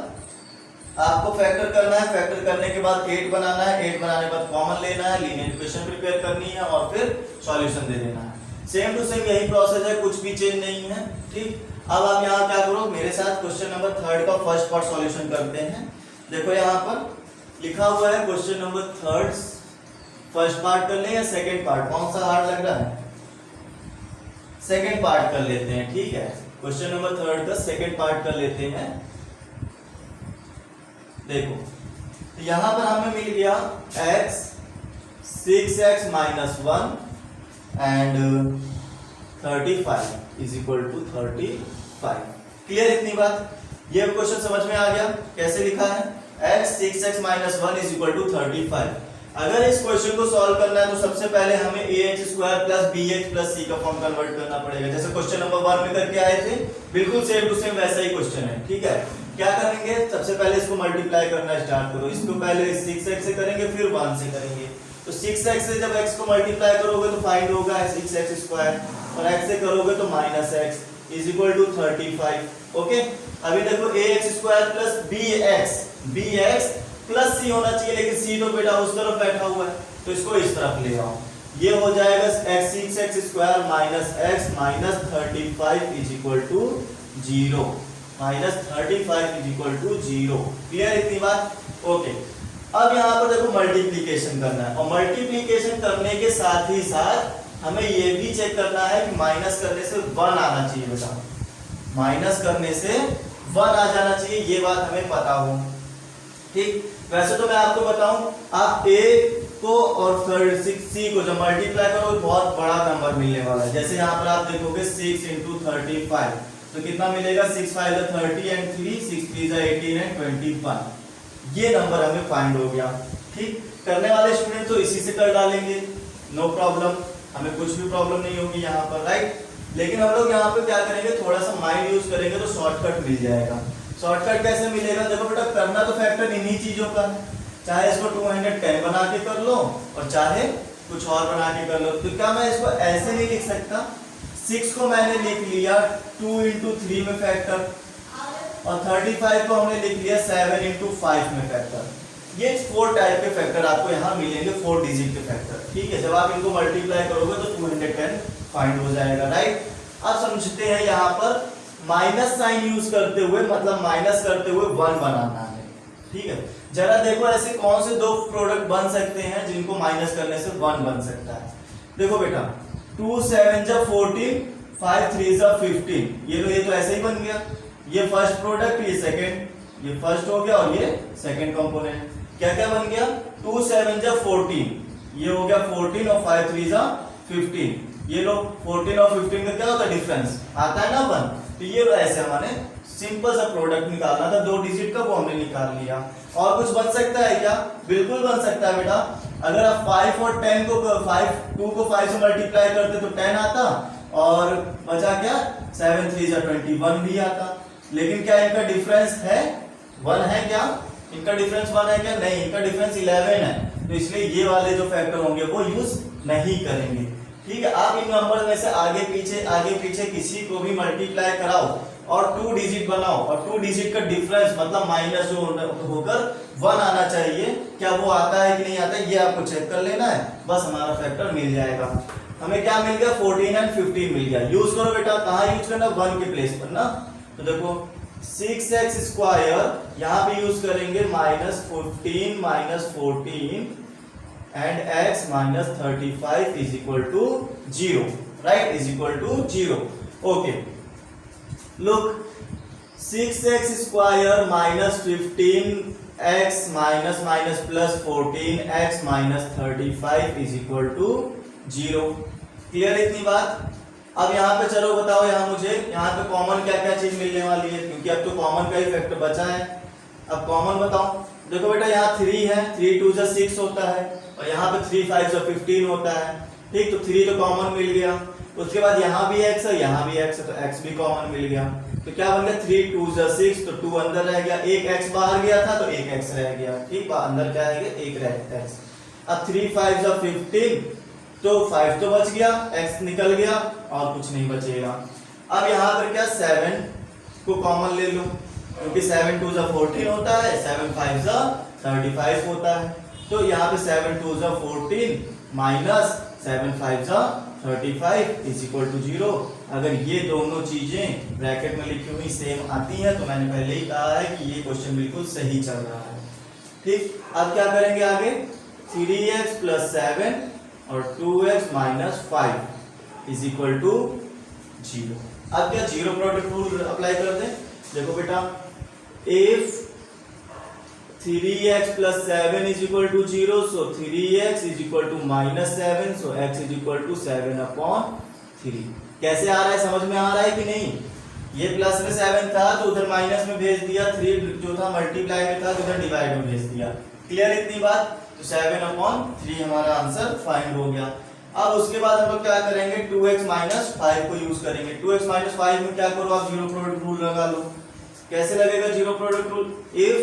आपको फैक्टर करना है, फैक्टर करने के बाद 8 बनाना है, 8 बनाने के बाद कॉमन लेना है, लीनियर इक्वेशन प्रिपेयर करनी है और फिर सॉल्यूशन दे देना है। सेम टू सेम यही प्रोसेस है, कुछ भी चेंज नहीं है, ठीक। अब आप यहाँ क्या करो, मेरे साथ क्वेश्चन नंबर 3 का फर्स्ट पार्ट सॉल्यूशन करते हैं। देखो यहाँ पर लिखा हुआ है क्वेश्चन नंबर 3 फर्स्ट पार्ट कर ले या सेकंड पार्ट, कौन सा हार्ड लग रहा है, सेकंड पार्ट कर लेते हैं, ठीक है। क्वेश्चन नंबर 3 का सेकंड पार्ट कर लेते हैं। देखो तो यहां पर हमें मिल गया x 6x - 1 and 35 is equal to 35। Clear इतनी बात। ये क्वेश्चन समझ में आ गया कैसे लिखा है, x 6x - 1 = 35। अगर इस क्वेश्चन को सॉल्व करना है तो सबसे पहले हमें ax square plus bx plus c का फॉर्म कन्वर्ट करना पड़ेगा, जैसे क्वेश्चन नंबर 1 में करके आए थे, बिल्कुल सेम टू सेम वैसा ही क्वेश्चन है। ठीक है, क्या करेंगे, सबसे पहले इसको मल्टीप्लाई करना स्टार्ट करो, इसको पहले 6x से करेंगे फिर 1 से करेंगे। तो 6x से जब x को मल्टीप्लाई करोगे तो फाइंड होगा 6x स्क्वायर, और x से करोगे तो -x = 35। ओके, अभी देखो ax square plus bx plus c होना चाहिए, लेकिन c तो बेटा उस तरफ बैठा हुआ है, तो इसको इस तरफ ले आओ। ये हो जाएगा x square minus x minus 35 = 0, minus 35 = 0। Clear इतनी बात? ओके, अब यहाँ पर देखो मल्टीप्लीकेशन करना है, और मल्टीप्लीकेशन करने के साथ ही साथ हमें ये भी चेक करना है कि माइनस करने से 1 आना चाहिए बेटा, माइनस करने से 1 आ जाना चाहिए, ये बात हमें पता हो। ठीक, वैसे तो मैं आपको बताऊं, आप a को और 6c को जब मल्टीप्लाई करो बहुत बड़ा नंबर मिलने वाला है। जैसे यहाँ पर आप देखोगे 6 × 35, तो कितना मिलेगा, 6 5 30 एंड 3 6 3 18 एंड 21। ये नंबर हमें फाइंड हो गया। ठीक, करने वाले स्टूडेंट तो इसी से कर डालेंगे, नो प्रॉब्लम, हमें कुछ भी प्रॉब्लम नहीं होगी यहाँ पर, राइट। लेकिन हम लोग यहाँ पे क्या करेंगे, थोड़ा सा माइंड यूज करेंगे तो शॉर्टकट मिल जाएगा। शॉर्टकट कैसे मिलेगा, देखो बेटा करना तो फैक्टर इन्हीं चीजों का, चाहे इसको 210 बना के कर लो और चाहे कुछ और बना के कर लो। तो क्या मैं इसको ऐसे नहीं लिख सकता, 6 को मैंने लिख लिया 2 × 3 में फैक्टर, और 35 को हमने लिख लिया 7 × 5 में फैक्टर। ये 4 टाइप के फैक्टर आपको यहाँ मिलेंगे, 4 डिजिट के फैक्टर। ठीक है, जब आप इनको मल्टीप्लाई करोगे तो 210 फाइंड हो जाएगा, राइट। अब समझते हैं यहाँ पर माइनस साइन यूज करते हुए, मतलब माइनस करते हुए 1 बनाना है। ठीक है, जरा देखो ऐसे कौन से 2 प्रोडक्ट बन सकते हैं जिनको माइनस करने से 1 बन सकता है। देखो बेटा 2 7 जा 14, 5 3 जा 15, ये तो ऐसे ही बन गया। ये फर्स्ट प्रोडक्ट, ये सेकंड, ये फर्स्ट हो गया और ये सेकंड कंपोनेंट। क्या क्या बन गया, 2 7 जा 14, ये हो गया 14 और 5 3 जा 15। ये लो 14 और 15 का क्या होता है, डिफरेंस आता है ना 1। तो ये ऐसे हमारे सिंपल सा प्रोडक्ट निकालना था, 2 डिजिट का, वो हमने निकाल लिया। और कुछ बन सकता है क्या, बिल्कुल बन सकता है बेटा। अगर आप 5 और 10 को 2 को 5 से मल्टीप्लाई करते तो 10 आता, और बचा क्या 7 3 जा 21 भी आता। लेकिन क्या इनका डिफरेंस है 1 है क्या, इनका डिफरेंस 1 है क्या, नहीं, इनका डिफरेंस 11 है। तो इसलिए ये वाले जो फैक्टर होंगे वो यूज नहीं करेंगे। ठीक है, आप इन नंबर में से आगे पीछे किसी को भी मल्टीप्लाई कराओ और 2 डिजिट बनाओ, और 2 डिजिट का डिफरेंस मतलब माइनस जो होकर 1 आना चाहिए, क्या वो आता है कि नहीं आता है, ये आपको चेक कर लेना है, बस हमारा फैक्टर मिल जाएगा। हमें क्या मिल गया, 14 एंड 15 मिल गया। यूज करो बेटा, कहाँ यूज करना, 1 के प्लेस पर ना। तो देखो 6x स्क्वायर यहाँ पे यूज करेंगे -15 - 14 and x minus 35 is equal to 0, right, is equal to 0. Okay, look, 6x square minus 15x minus plus 14x minus 35 is equal to 0. Clear इतनी बात? अब यहाँ पे चलो बताओ, यहाँ मुझे यहाँ पे कॉमन क्या क्या चीज मिलने वाली है, क्योंकि अब तो कॉमन का ही फैक्टर बचा है। अब कॉमन बताओ, देखो बेटा यहाँ 3 है, 3 2 जा 6 होता है, और यहाँ पे 3 5 जा 15 होता है। ठीक, तो 3 तो कॉमन मिल गया। उसके बाद यहाँ भी x है, यहाँ भी x है, तो x भी कॉमन मिल गया। तो क्या बन गया, 3 2 जा 6, तो 2 अंदर रह गया, एक x बाहर गया था तो एक x रह गया। ठीक, अंदर क्या है, एक रह x। अब 3 5 जा 15, तो 5 तो बच गया, x निकल गया और कुछ नहीं बचेगा। अब यहाँ पर क्या 7 को कॉमन ले लो, क्योंकि 7 2 जा 14 होता है, 7 5 जा 35 होता है। तो यहाँ पे 7 2 जा 14 माइनस 7 5 जा 35 इज इक्वल टू 0। अगर ये दोनों चीजें ब्रैकेट में लिखी हुई सेम आती हैं तो मैंने पहले ही कहा है कि ये क्वेश्चन बिल्कुल सही चल रहा है। ठीक, अब क्या करेंगे आगे, 3x + 7 और 2x - 5 इज इक्वल टू 0। अब क्या जीरो प्रोडक्ट रूल अप्लाई कर दें। देखो बेटा, if 3x + 7 is equal to 0, so 3x is equal to -7, so x is equal to 7/3। कैसे आ रहा है, समझ में आ रहा है कि नहीं? ये प्लस में 7 था तो उधर माइनस में भेज दिया, 3 जो था मल्टीप्लाई में था तो उधर डिवाइड में भेज दिया। क्लियर इतनी बात? तो 7/3 हमारा आंसर फाइंड हो गया। अब उसके बाद हम लोग क्या करेंगे, 2x माइनस 5 को यूज करेंगे। 2x माइनस 5 में क्या करो आप, जीरो प्रोडक्ट रूल लगा लो। कैसे लगेगा zero product rule? If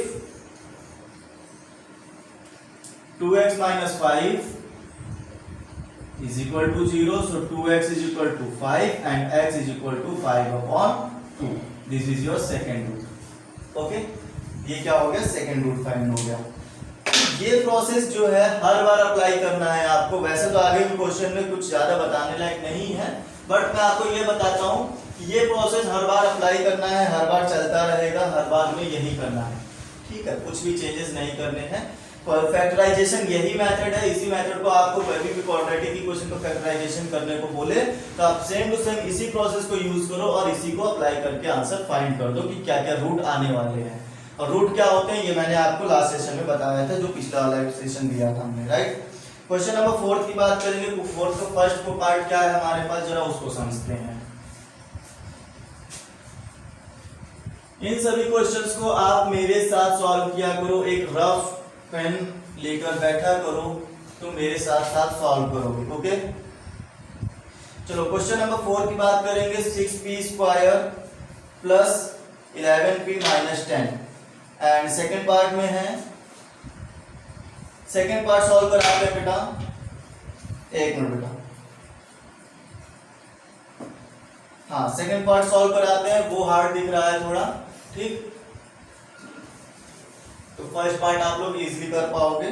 2x minus 5 is equal to 0, so 2x is equal to 5 and x is equal to 5/2. This is your second root. Okay, ये क्या हो गया, सेकेंड रूट फाइंड हो गया। ये प्रोसेस जो है हर बार अप्लाई करना है आपको। वैसे तो आगे के क्वेश्चन में कुछ ज्यादा बताने लायक नहीं है, बट मैं आपको ये बताता हूँ कि ये प्रोसेस हर बार अप्लाई करना है, हर बार चलता रहेगा, हर बार में यही करना है। ठीक है, कुछ भी चेंजेस नहीं करने हैं। फैक्टराइजेशन यही मेथड है, इसी मेथड को आपको कभी भी क्वाड्रेटिक इक्वेशन को फैक्टराइजेशन करने को बोले तो आप सेम टू सेम इसी प्रोसेस को यूज करो और इसी को अप्लाई करके आंसर फाइंड कर दो कि क्या क्या रूट आने वाले हैं। और रूट क्या होते हैं ये मैंने आपको लास्ट सेशन में बताया था, जो पिछला वाला सेशन दिया था हमने, राइट। क्वेश्चन नंबर 4 की बात करेंगे। 4 का फर्स्ट को पार्ट क्या है हमारे पास, जरा उसको समझते हैं। इन सभी क्वेश्चंस को आप मेरे साथ सॉल्व किया करो। एक रफ पेन लेकर बैठा करो, तो मेरे साथ साथ सॉल्व करोगे। ओके, चलो क्वेश्चन नंबर 4 की बात करेंगे। 6p² plus 11p minus 10 and second part में है। सेकेंड पार्ट सॉल्व कराते हैं बेटा, एक मिनट बेटा। हाँ, सेकेंड पार्ट सॉल्व कराते हैं, वो हार्ड दिख रहा है थोड़ा, ठीक। तो फर्स्ट पार्ट आप लोग इजीली कर पाओगे।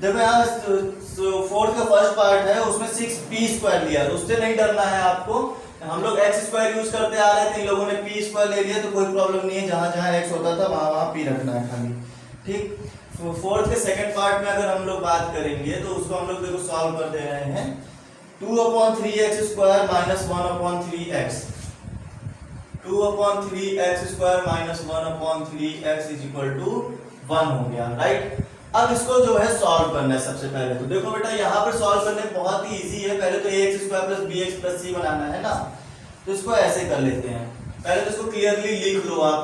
देखो यहाँ 4 का फर्स्ट पार्ट है, उसमें 6p² लिया, तो उससे नहीं डरना है आपको। हम लोग x² यूज करते आ रहे थे, इन लोगों ने p² ले लिया, तो कोई प्रॉब्लम नहीं है। जहां जहां x होता था वहां वहां p रखना है खाली, ठीक। तो 4 के सेकंड पार्ट में अगर हम लोग बात करेंगे तो उसको हम लोग देखो सॉल्व कर दे रहे हैं। 2/3x² minus 1/3x, 2/3x² minus 1/3x is equal to 1 हो गया, राइट। अब इसको जो है सॉल्व करना है सबसे पहले। तो देखो बेटा यहाँ पर सॉल्व करने बहुत ही इजी है। पहले तो ax² plus bx plus c बनाना है ना, तो इसको ऐसे कर लेते हैं। पहले तो इसको क्लियरली लिख लो आप।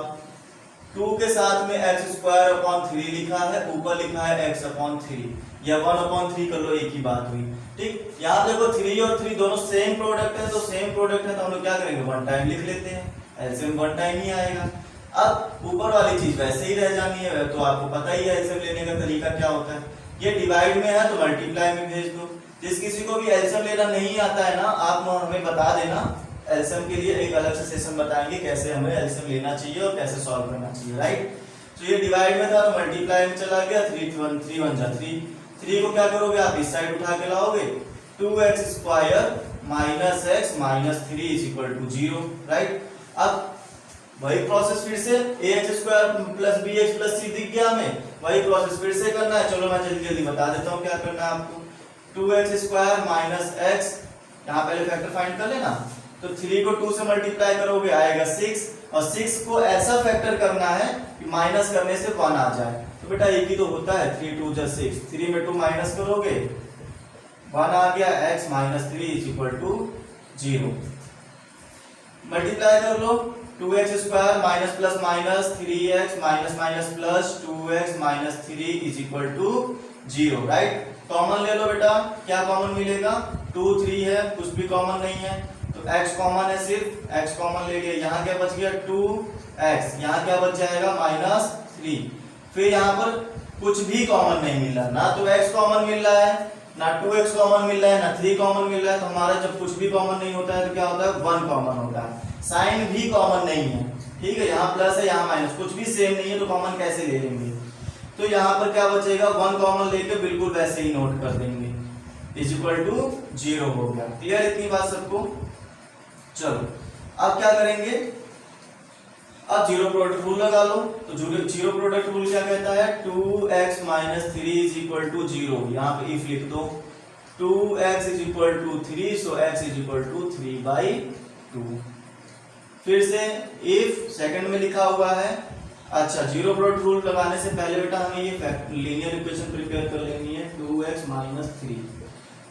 2 के साथ में x²/3 लिखा है, ऊपर लिखा है x/3, या 1/3 कर लो, एक ही बात हुई, ठीक। यहाँ देखो 3 और 3 दोनों सेम प्रोडक्ट है, तो सेम प्रोडक्ट है तो हम लोग क्या करेंगे, 1 टाइम लिख लेते हैं। एलसीएम 1 टाइम ही आएगा। अब ऊपर वाली चीज वैसे ही रह जानी है, तो आपको पता ही है एलसीएम लेने का तरीका क्या होता है। ये डिवाइड में है तो मल्टीप्लाई में भेज दो। जिस किसी को भी एलसीएम लेना नहीं आता है ना, आप हमें बता देना। एलसीएम के लिए एक अलग से सेशन बताएंगे कैसे हमें एलसीएम लेना चाहिए और कैसे सॉल्व करना चाहिए, राइट। तो ये डिवाइड में था तो मल्टीप्लाई में चला गया। 3 1 जा 3 को क्या करोगे आप, इस साइड उठा के लाओगे। 2x² minus x minus 3 is equal to 0, right. अब वही प्रोसेस फिर से ax² plus bx plus c दिख गया हमें, वही प्रोसेस फिर से करना है। चलो मैं जल्दी जल्दी बता देता हूँ क्या करना है आपको। 2x² माइनस x, यहाँ पहले फैक्टर फाइंड कर लेना। तो 3 को 2 से मल्टीप्लाई करोगे आएगा 6, और 6 को ऐसा फैक्टर करना है कि माइनस करने से 1 आ जाए। तो बेटा एक ही तो होता है, 3 2 जा 6, 3 में 2 माइनस करोगे 1 आ गया, x minus 3 is equal to 0। Multiply कर लो, 2x² minus plus minus 3x minus minus plus 2x minus 3 is equal to 0, right. Common ले लो बेटा, क्या कॉमन मिलेगा, 2 3 है, कुछ भी कॉमन नहीं है, तो x कॉमन है, सिर्फ x कॉमन ले लिया। यहाँ क्या बच गया 2x, यहाँ क्या बच जाएगा माइनस 3। फिर यहाँ पर कुछ भी कॉमन नहीं मिल रहा, ना तो x कॉमन मिल रहा है, ना 2x कॉमन मिल रहा है, ना 3 कॉमन मिल रहा है। तो हमारा जब कुछ भी कॉमन नहीं होता है तो क्या होता है, 1 कॉमन होता है। साइन भी कॉमन नहीं है, ठीक है, यहाँ प्लस है यहाँ माइनस, कुछ भी सेम नहीं है, तो कॉमन कैसे ले लेंगे। तो यहाँ पर क्या बचेगा, 1 कॉमन लेके बिल्कुल वैसे ही नोट कर देंगे, इज इक्वल टू 0 हो गया। क्लियर इतनी बात सबको। चलो अब क्या करेंगे, अब जीरो प्रोडक्ट रूल लगा लो। तो जीरो प्रोडक्ट रूल क्या कहता है, 2x minus 3 is equal to 0। यहाँ पे इफ लिख दो, 2x is equal to 3, so x is equal to 3/2। फिर से इफ सेकंड में लिखा हुआ है। अच्छा, जीरो प्रोडक्ट रूल लगाने से पहले बेटा हमें ये लीनियर इक्वेशन प्रिपेयर कर लेनी है। 2x minus 3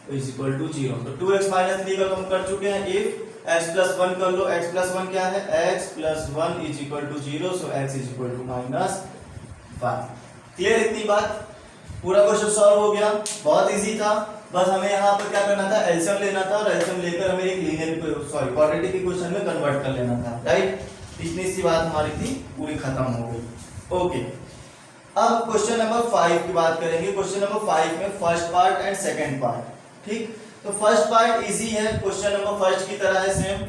is equal to 0। तो 2x माइनस 3 का हम कर चुके हैं। इफ x प्लस वन कर लो, x प्लस वन क्या है, x plus one is equal to 0, so x is equal to minus 1। Clear इतनी बात? पूरा क्वेश्चन सॉल्व हो गया, बहुत इजी था। बस हमें यहाँ पर क्या करना था, एलसीएम लेना था और एलसीएम लेकर हमें एक लीनियर सॉरी क्वाड्रेटिक इक्वेशन में कन्वर्ट कर लेना था, राइट। इतनी सी बात हमारी थी, पूरी खत्म हो गई। ओके, अब क्वेश्चन नंबर 5 की बात करेंगे। क्वेश्चन नंबर 5 में first part and second part, ठीक। तो फर्स्ट पार्ट इजी है, क्वेश्चन नंबर फर्स्ट की तरह है सेम,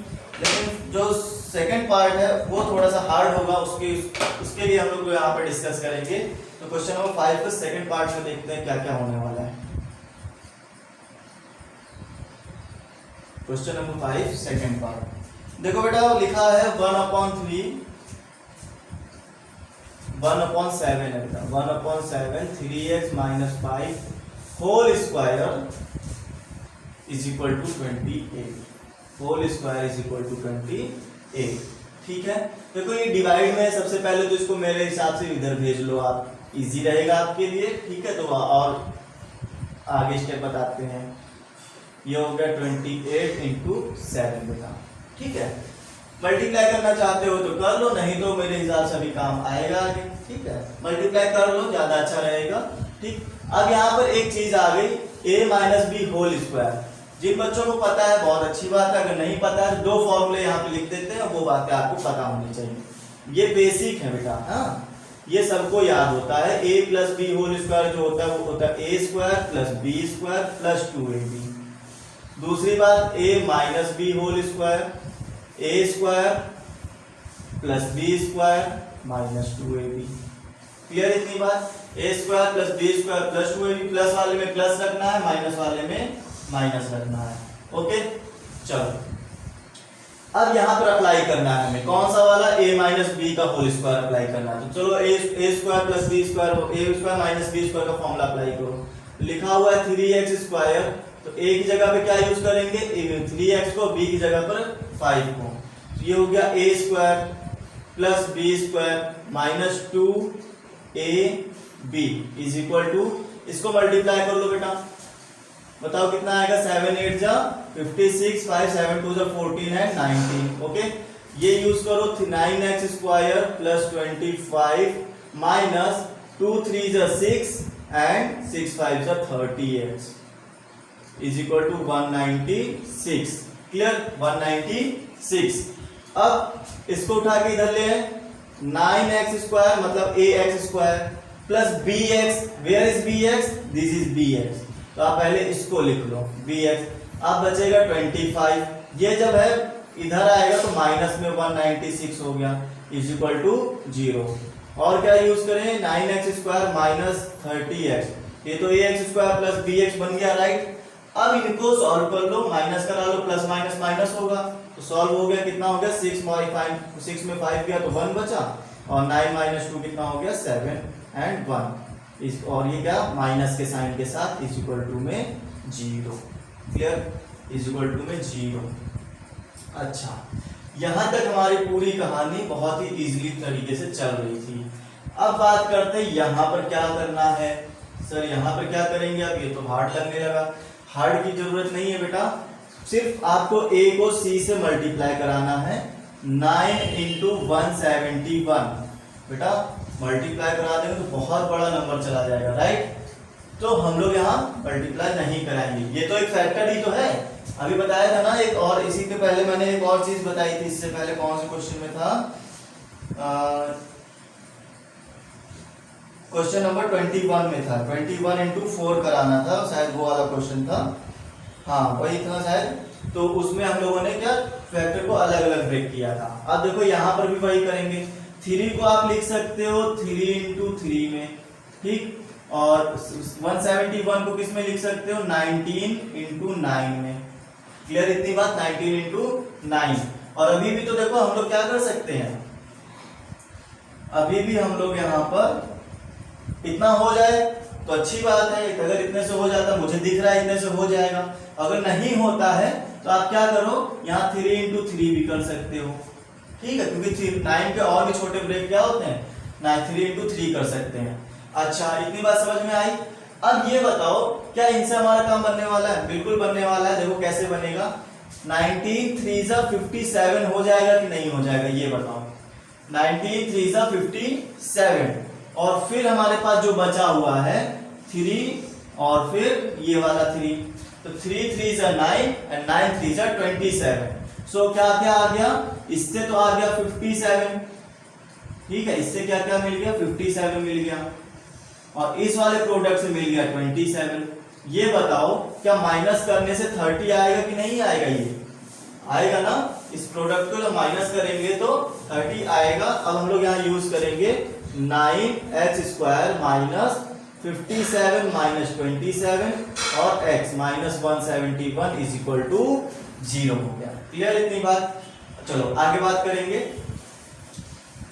लेकिन जो सेकंड पार्ट है वो थोड़ा सा हार्ड होगा, उसके लिए हम लोग यहाँ पर डिस्कस करेंगे। तो क्वेश्चन नंबर 5 के सेकंड पार्ट में देखते हैं क्या क्या होने वाला है। क्वेश्चन नंबर 5 सेकंड पार्ट देखो बेटा, लिखा है 1/3 1/7 है बेटा, 1/7 3x minus 5 whole square is equal to 28, whole square is equal to 28, ठीक है। देखो ये डिवाइड में है, सबसे पहले तो इसको मेरे हिसाब से इधर भेज लो आप, इजी रहेगा आपके लिए, ठीक है। तो और आगे स्टेप बताते हैं। ये हो गया 28 इंटू 7 बेटा, ठीक है। मल्टीप्लाई करना चाहते हो तो कर लो, नहीं तो मेरे हिसाब से अभी काम आएगा आगे, ठीक है। मल्टीप्लाई कर लो, ज्यादा अच्छा रहेगा, ठीक। अब यहाँ पर एक चीज आ गई, a minus B whole square. जिन बच्चों को पता है बहुत अच्छी बात है, अगर नहीं पता है 2 फॉर्मूले यहाँ पे लिख देते हैं, वो बातें आपको पता होनी चाहिए। ये बेसिक है बेटा, हाँ, ये सबको याद होता है। a plus b whole square जो होता है वो होता है a square plus b square plus 2ab। दूसरी बात a minus B whole square, a square plus b square minus 2ab। Clear इतनी बात? a square plus b square plus 2ab, plus वाले में प्लस रखना है, माइनस वाले में माइनस रखना है, ओके। चलो अब यहाँ पर अप्लाई करना है हमें, कौन सा वाला, a माइनस बी का होल स्क्वायर अप्लाई करना है। तो चलो a square plus b square, a square minus b square का फॉर्मूला अप्लाई करो। लिखा हुआ है 3x स्क्वायर, तो a की जगह पे क्या यूज करेंगे, 3x को, b की जगह पर 5 को। तो ये हो गया a square plus b square minus 2ab is equal to, इसको मल्टीप्लाई कर लो बेटा, बताओ कितना आएगा, 7 8 जा 56, 5 7 2 जा 14 एंड 19, ओके। ये यूज करो, 9x स्क्वायर प्लस 25 माइनस 2 3 जा 6 एंड 6 5 जा 30x is equal to 196। Clear, 196। अब इसको उठा के इधर ले, 9x स्क्वायर मतलब ax square plus bx, where is bx, this is bx। तो आप पहले इसको लिख लो bx, अब बचेगा 25। ये जब है इधर आएगा तो माइनस में 196 हो गया इज इक्वल टू 0। और क्या यूज करें, 9x स्क्वायर माइनस 30x, ये तो ax स्क्वायर प्लस bx बन गया, राइट। अब इनको सॉल्व कर लो, माइनस करा लो, प्लस माइनस माइनस होगा, तो सॉल्व हो गया, कितना हो गया, 6 में 5 गया तो 1 बचा, और 9 माइनस 2 कितना हो गया, 7 एंड 1 इस, और ये क्या, माइनस के साइन के साथ इज इक्वल टू में 0। क्लियर, इज इक्वल टू में 0। अच्छा, यहां तक हमारी पूरी कहानी बहुत ही इजीली तरीके से चल रही थी। अब बात करते हैं यहां पर क्या करना है। सर यहां पर क्या करेंगे, अब ये तो हार्ड लगने लगा। हार्ड की जरूरत नहीं है बेटा, सिर्फ आपको a को c से मल्टीप्लाई कराना है। 9 इंटू 171 बेटा, मल्टीप्लाई करा देंगे तो बहुत बड़ा नंबर चला जाएगा, राइट। तो हम लोग यहाँ मल्टीप्लाई नहीं कराएंगे, ये तो एक फैक्टर ही तो है। अभी बताया था ना एक और, इसी के पहले मैंने एक और चीज बताई थी, इससे पहले कौन से क्वेश्चन में था, क्वेश्चन नंबर 21 में था, 21 इंटू 4 कराना था शायद, वो वाला क्वेश्चन था, हाँ वही था शायद। तो उसमें हम लोगों ने क्या, फैक्टर को अलग अलग ब्रेक किया था। अब देखो यहाँ पर भी वही करेंगे। 3 को आप लिख सकते हो 3 इंटू 3 में, ठीक, और 171 को किस में लिख सकते हो, 19 इंटू 9 में। क्लियर इतनी बात, 19 इंटू 9। और अभी भी तो देखो हम लोग क्या कर सकते हैं, अभी भी हम लोग यहाँ पर इतना हो जाए तो अच्छी बात है, अगर इतने से हो जाता, मुझे दिख रहा है इतने से हो जाएगा। अगर नहीं होता है तो आप क्या करो, यहाँ 3 इंटू 3 भी कर सकते हो, ठीक है, क्योंकि 9 के और भी छोटे ब्रेक क्या होते हैं, 3 इंटू 3 कर सकते हैं। अच्छा, इतनी बात समझ में आई। अब ये बताओ क्या इनसे हमारा काम बनने वाला है, बिल्कुल बनने वाला है। देखो कैसे बनेगा, 19 3 जा 57 हो जाएगा कि नहीं हो जाएगा ये बताओ। 19 3 जा 57 और फिर हमारे पास जो बचा हुआ है 3 और फिर ये वाला 3, तो 3 3 जा 9 एंड 9 3 जा 27। सो क्या क्या आ गया, इससे तो आ गया 57, ठीक है, इससे क्या क्या मिल गया 57 मिल गया और इस वाले प्रोडक्ट से मिल गया 27। ये बताओ क्या माइनस करने से 30 आएगा कि नहीं आएगा, ये आएगा ना, इस प्रोडक्ट को जब माइनस करेंगे तो 30 आएगा। अब हम लोग यहाँ यूज करेंगे 9x² माइनस 57 माइनस 27 और x minus 171 is equal to 0 हो गया। क्लियर इतनी बात। चलो आगे बात करेंगे।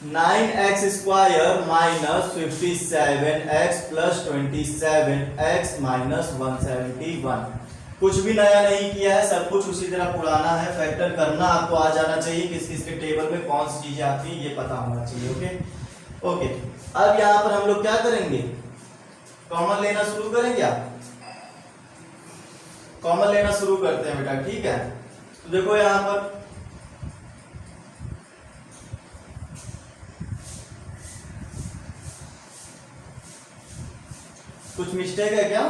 9x² minus 57x plus 27x minus 171। कुछ भी नया नहीं किया है, सब कुछ उसी तरह पुराना है। फैक्टर करना आपको आ जाना चाहिए, किस किस के टेबल में कौन सी चीजें आती है ये पता होना चाहिए। ओके ओके, अब यहाँ पर हम लोग क्या करेंगे, कॉमन लेना शुरू करेंगे। आप कॉमन लेना शुरू करते हैं बेटा, ठीक है। तो देखो यहाँ पर कुछ मिस्टेक है क्या,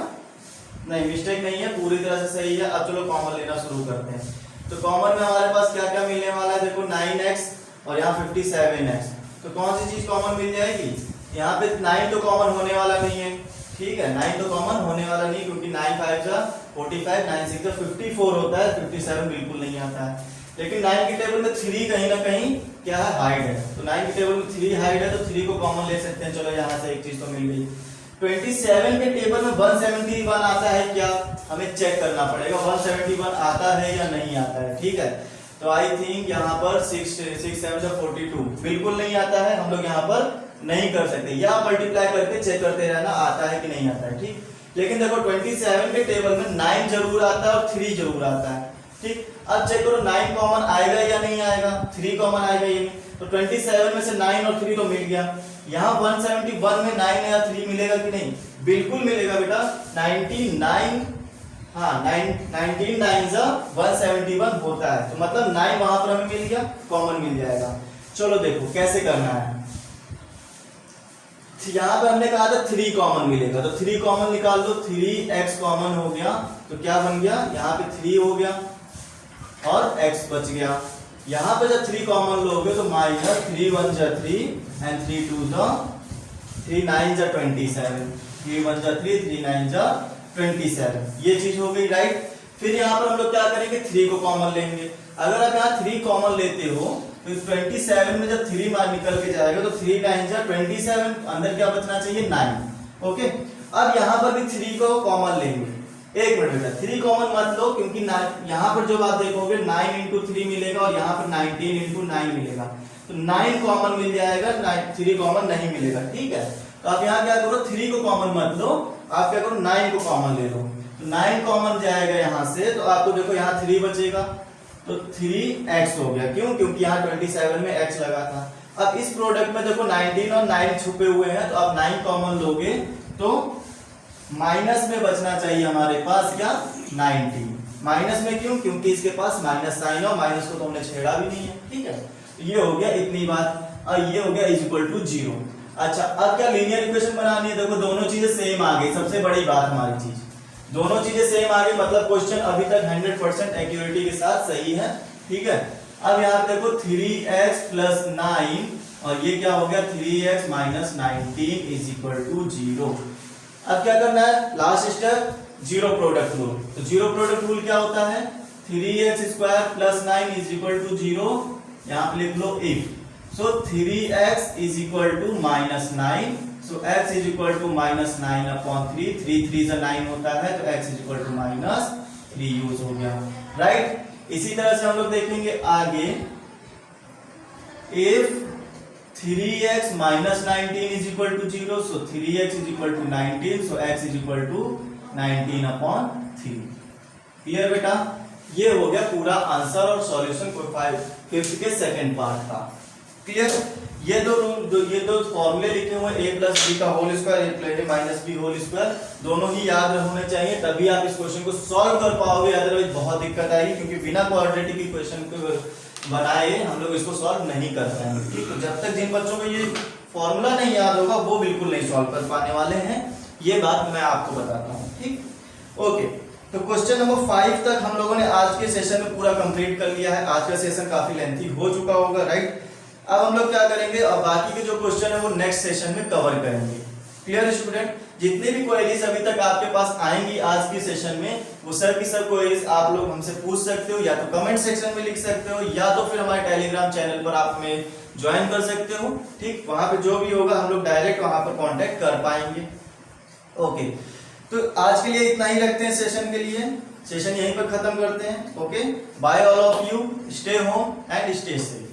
नहीं मिस्टेक नहीं है, पूरी तरह से सही है। अब चलो कॉमन लेना शुरू करते हैं। तो कॉमन में हमारे पास क्या क्या मिलने वाला है, देखो 9x और यहाँ 57x, तो कौन सी चीज कॉमन मिल जाएगी, यहाँ पे 9 तो कॉमन होने वाला नहीं है, ठीक है, 9 तो कॉमन होने वाला नहीं, क्योंकि 9 5 जा 45, 9 6 जा 54 होता है, 57 बिल्कुल नहीं आता है। लेकिन 9 की टेबल में 3 कहीं ना कहीं क्या है, हाइड है, तो 9 की टेबल में 3 हाइड है, तो 3 को कॉमन ले सकते हैं। चलो यहाँ से एक चीज तो मिल गई। 27 के टेबल में 171 आता है क्या, हमें चेक करना पड़ेगा 171 आता है या नहीं आता है, ठीक है। तो आई थिंक यहाँ पर 6 7 जा 42 बिल्कुल नहीं आता है, हम लोग यहाँ पर नहीं कर सकते, या मल्टीप्लाई करके चेक करते रहना आता है कि नहीं आता है, ठीक। लेकिन देखो 27 के टेबल में 9 जरूर आता है और 3 जरूर आता है, ठीक। अब चेक करो 9 कॉमन आएगा या नहीं आएगा, 3 कॉमन आएगा ये, तो 27 में से 9 और 3 तो मिल गया। यहाँ 171 में 9 या 3 मिलेगा कि नहीं, बिल्कुल मिलेगा बेटा। 99 हाँ 19 9 जा 171 होता है, तो मतलब 9 वहां पर हमें मिल गया, कॉमन मिल जाएगा। चलो देखो कैसे करना है। यहाँ पे हमने कहा था 3 कॉमन मिलेगा, तो 3 कॉमन निकाल दो, 3x कॉमन हो गया, तो क्या बन गया, यहाँ पे 3 हो गया और x बच गया। यहाँ पे जब 3 कॉमन लोगे तो माइनस 3 1 जा 3 एंड 3 2 जा 3 9 जा 27, 3 1 जा 3 3 9 जा 27, ये चीज हो गई, राइट। फिर यहाँ पर हम लोग क्या करेंगे, 3 को कॉमन लेंगे। अगर आप यहाँ 3 कॉमन लेते हो तो 27 में जब 3 बार निकल के जाएगा तो 3 9 जा 27, अंदर क्या बचना चाहिए 9। ओके, अब यहाँ पर भी 3 को कॉमन लेंगे। एक मिनट बेटा, 3 कॉमन मत लो, क्योंकि यहाँ पर जब आप देखोगे 9 इंटू 3 मिलेगा और यहाँ पर 19 इंटू 9 मिलेगा, तो 9 कॉमन मिल जाएगा, 3 कॉमन नहीं मिलेगा, ठीक है। तो आप यहाँ क्या करो, 3 को कॉमन मत लो, आप क्या करो 9 को कॉमन ले लो, तो 9 कॉमन जाएगा यहाँ से, तो आपको देखो यहाँ 3 बचेगा, तो 3x हो गया। क्यों, क्योंकि यहाँ 27 में x लगा था। अब इस प्रोडक्ट में देखो 19 और 9 छुपे हुए हैं, तो आप 9 कॉमन लोगे तो माइनस में बचना चाहिए हमारे पास क्या, 90। माइनस में क्यों, क्योंकि इसके पास माइनस साइन और माइनस को तो हमने छेड़ा भी नहीं है, ठीक है। तो ये हो गया इतनी बात, और ये हो गया इज इक्वल टू 0। अच्छा, अब क्या लीनियर इक्वेशन बनानी है, देखो दोनों चीजें सेम आ गई, सबसे बड़ी बात हमारी चीज, दोनों चीजें सेम आ गई, मतलब क्वेश्चन अभी तक 100% एक्यूरेटी के साथ सही है, ठीक है। अब यहाँ देखो 3x प्लस 9 और ये क्या हो गया 3x minus 19 is equal to 0। अब क्या करना है, last step, zero product rule. तो जीरो प्रोडक्ट रूल क्या होता है, 3x² plus 9 is equal to 0, यहाँ पे लिख लो if, so 3x is equal to minus 9, so x is equal to minus 9 upon 3, 3 3 से 9 होता है, तो x is equal to minus 3 यूज हो गया, राइट। इसी तरह से हम लोग देखेंगे आगे, if 3x minus 19 is equal to 0, so 3x is equal to 19, so x is equal to 19 upon 3। Clear बेटा, ये हो गया पूरा आंसर और सॉल्यूशन 5th के सेकंड पार्ट का। क्लियर। ये दो फॉर्मूले लिखे हुए ए प्लस बी का होल स्क्वायर, ए प्लस ए माइनस बी होल स्क्वायर, दोनों ही याद होने चाहिए, तभी आप इस क्वेश्चन को सॉल्व कर पाओगे, अदरवाइज बहुत दिक्कत आएगी, क्योंकि बिना क्वाड्रेटिक इक्वेशन को बनाए हम लोग इसको सॉल्व नहीं कर पाएंगे। ठीक, तो जब तक जिन बच्चों को ये फॉर्मूला नहीं याद होगा वो बिल्कुल नहीं सॉल्व कर पाने वाले हैं, ये बात मैं आपको बताता हूँ। ठीक, ओके। तो क्वेश्चन नंबर 5 तक हम लोगों ने आज के सेशन में पूरा कंप्लीट कर लिया है। आज का सेशन काफी लेंथी हो चुका होगा, राइट। अब हम लोग क्या करेंगे, अब बाकी के जो क्वेश्चन है वो नेक्स्ट सेशन में कवर करेंगे। क्लियर स्टूडेंट, जितने भी क्वेरीज अभी तक आपके पास आएंगी आज के सेशन में, वो सब की सब क्वेरीज आप लोग हमसे पूछ सकते हो, या तो कमेंट सेक्शन में लिख सकते हो, या तो फिर हमारे टेलीग्राम चैनल पर आप में ज्वाइन कर सकते हो। ठीक, वहां पे जो भी होगा हम लोग डायरेक्ट वहां पर कांटेक्ट कर पाएंगे। ओके, तो आज के लिए इतना ही रखते हैं। सेशन के लिए सेशन यहीं पर खत्म करते हैं। Okay, bye all of you, stay home and stay safe.